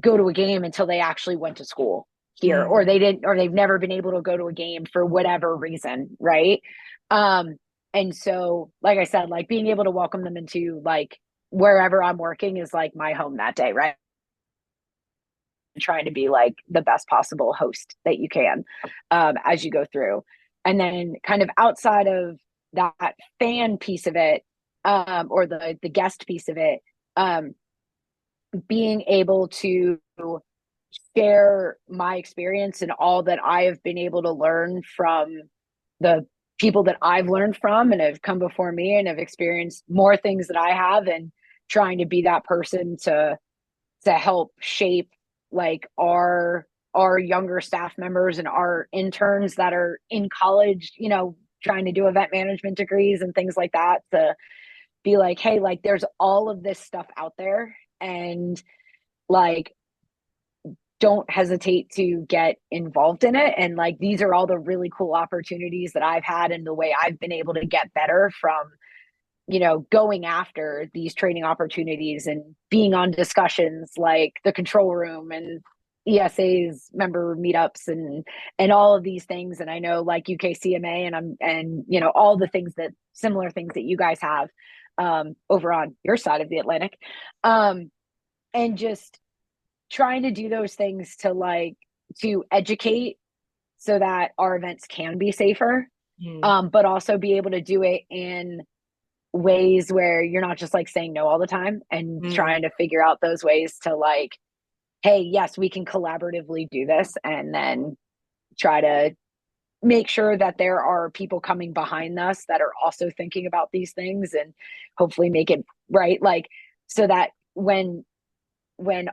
go to a game until they actually went to school here, or they've never been able to go to a game for whatever reason, right? And so, like I said, like being able to welcome them into like wherever I'm working is like my home that day, right? Trying to be like the best possible host that you can as you go through. And then kind of outside of that fan piece of it, or the guest piece of it, being able to share my experience and all that I have been able to learn from the people that I've learned from and have come before me and have experienced more things that I have, and trying to be that person to help shape like our younger staff members and our interns that are in college, trying to do event management degrees and things like that, to be like, hey, like there's all of this stuff out there, and like don't hesitate to get involved in it. And like these are all the really cool opportunities that I've had, and the way I've been able to get better from going after these training opportunities and being on discussions like the control room and ESA's member meetups and all of these things. And I know like UKCMA and all the things, that similar things that you guys have over on your side of the Atlantic, and just trying to do those things to educate so that our events can be safer, but also be able to do it in ways where you're not just like saying no all the time, and trying to figure out those ways to like, hey, yes, we can collaboratively do this, and then try to make sure that there are people coming behind us that are also thinking about these things, and hopefully make it right, like, so that when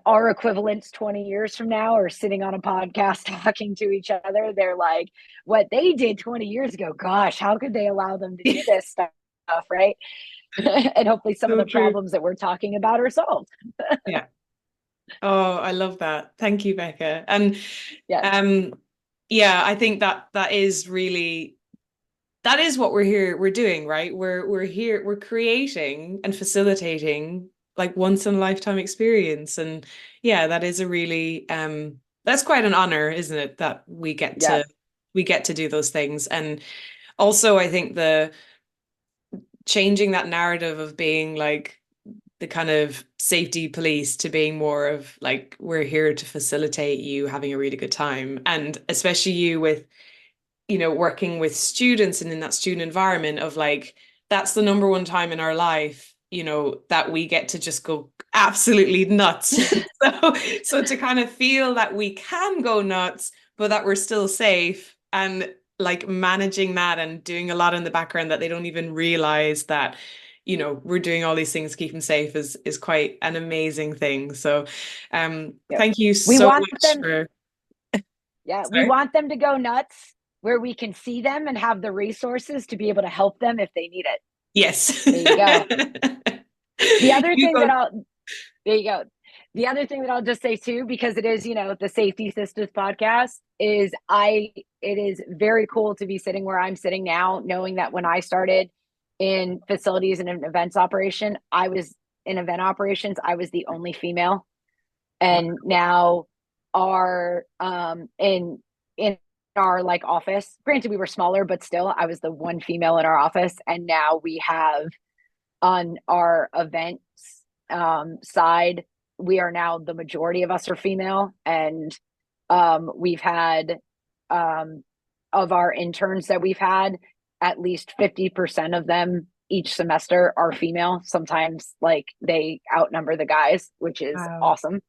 our equivalents 20 years from now are sitting on a podcast talking to each other, they're like, what they did 20 years ago, gosh, how could they allow them to do this stuff, right? And hopefully some of the problems that we're talking about are solved. Yeah. Oh, I love that. Thank you, Becca. And I think that is what we're doing, right? We're here, we're creating and facilitating like once in a lifetime experience. And that is a really that's quite an honor, isn't it, that we get to do those things. And also I think the changing that narrative of being like the kind of safety police to being more of like, we're here to facilitate you having a really good time. And especially you with, working with students and in that student environment of like, that's the number one time in our life, that we get to just go absolutely nuts. So to kind of feel that we can go nuts, but that we're still safe, and like managing that and doing a lot in the background that they don't even realize that, we're doing all these things to keep them safe is quite an amazing thing. So thank you so much for... We want them to go nuts where we can see them and have the resources to be able to help them if they need it. Yes. There you go. The other You thing go. that there you go. The other thing that I'll just say too, because it is, the Safety Sisters podcast, it is very cool to be sitting where I'm sitting now, knowing that when I started in facilities and in events operation, I was in event operations, I was the only female. And now our in our like office, granted we were smaller, but still I was the one female in our office. And now we have on our events side, we are now the majority of us are female. And we've had of our interns that we've had, at least 50% of them each semester are female. Sometimes like they outnumber the guys, which is Wow. awesome.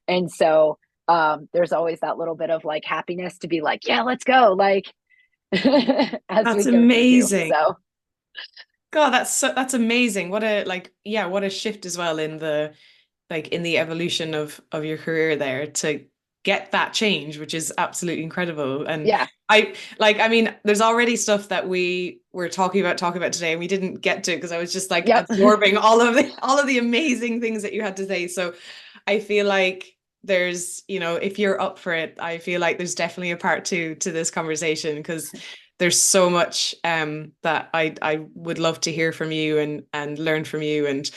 And so there's always that little bit of like happiness to be like, yeah, let's go. Like as That's we go through too. amazing. So God, that's amazing. What a what a shift as well in the in the evolution of your career there to get that change, which is absolutely incredible. And yeah. I mean, there's already stuff that we were talking about today and we didn't get to because I was just like Yep. absorbing all of the amazing things that you had to say. So I feel like there's, if you're up for it, I feel like there's definitely a part two to this conversation because there's so much that I would love to hear from you and learn from you and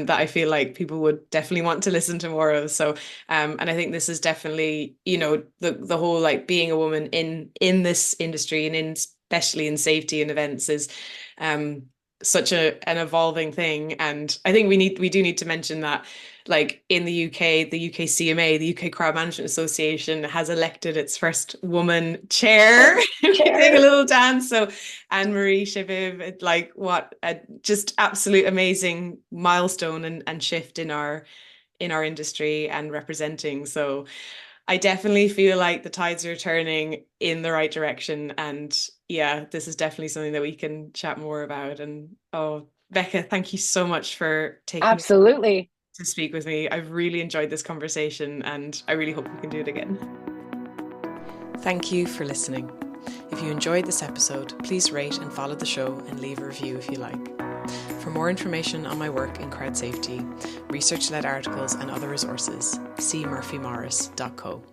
that I feel like people would definitely want to listen to more of. So and I think this is definitely, the whole like being a woman in this industry and in especially in safety and events is such an evolving thing. And I think we do need to mention that like in the UK, the UK CMA, the UK Crowd Management Association has elected its first woman chair. Doing a little dance. So Anne-Marie Shiviv, like what a just absolute amazing milestone and shift in our industry and representing. So I definitely feel like the tides are turning in the right direction. And yeah, this is definitely something that we can chat more about. And oh, Becca, thank you so much for taking Absolutely. to speak with me. I've really enjoyed this conversation and I really hope we can do it again. Thank you for listening. If you enjoyed this episode, please rate and follow the show and leave a review if you like. For more information on my work in crowd safety, research-led articles and other resources, see murphymorris.co.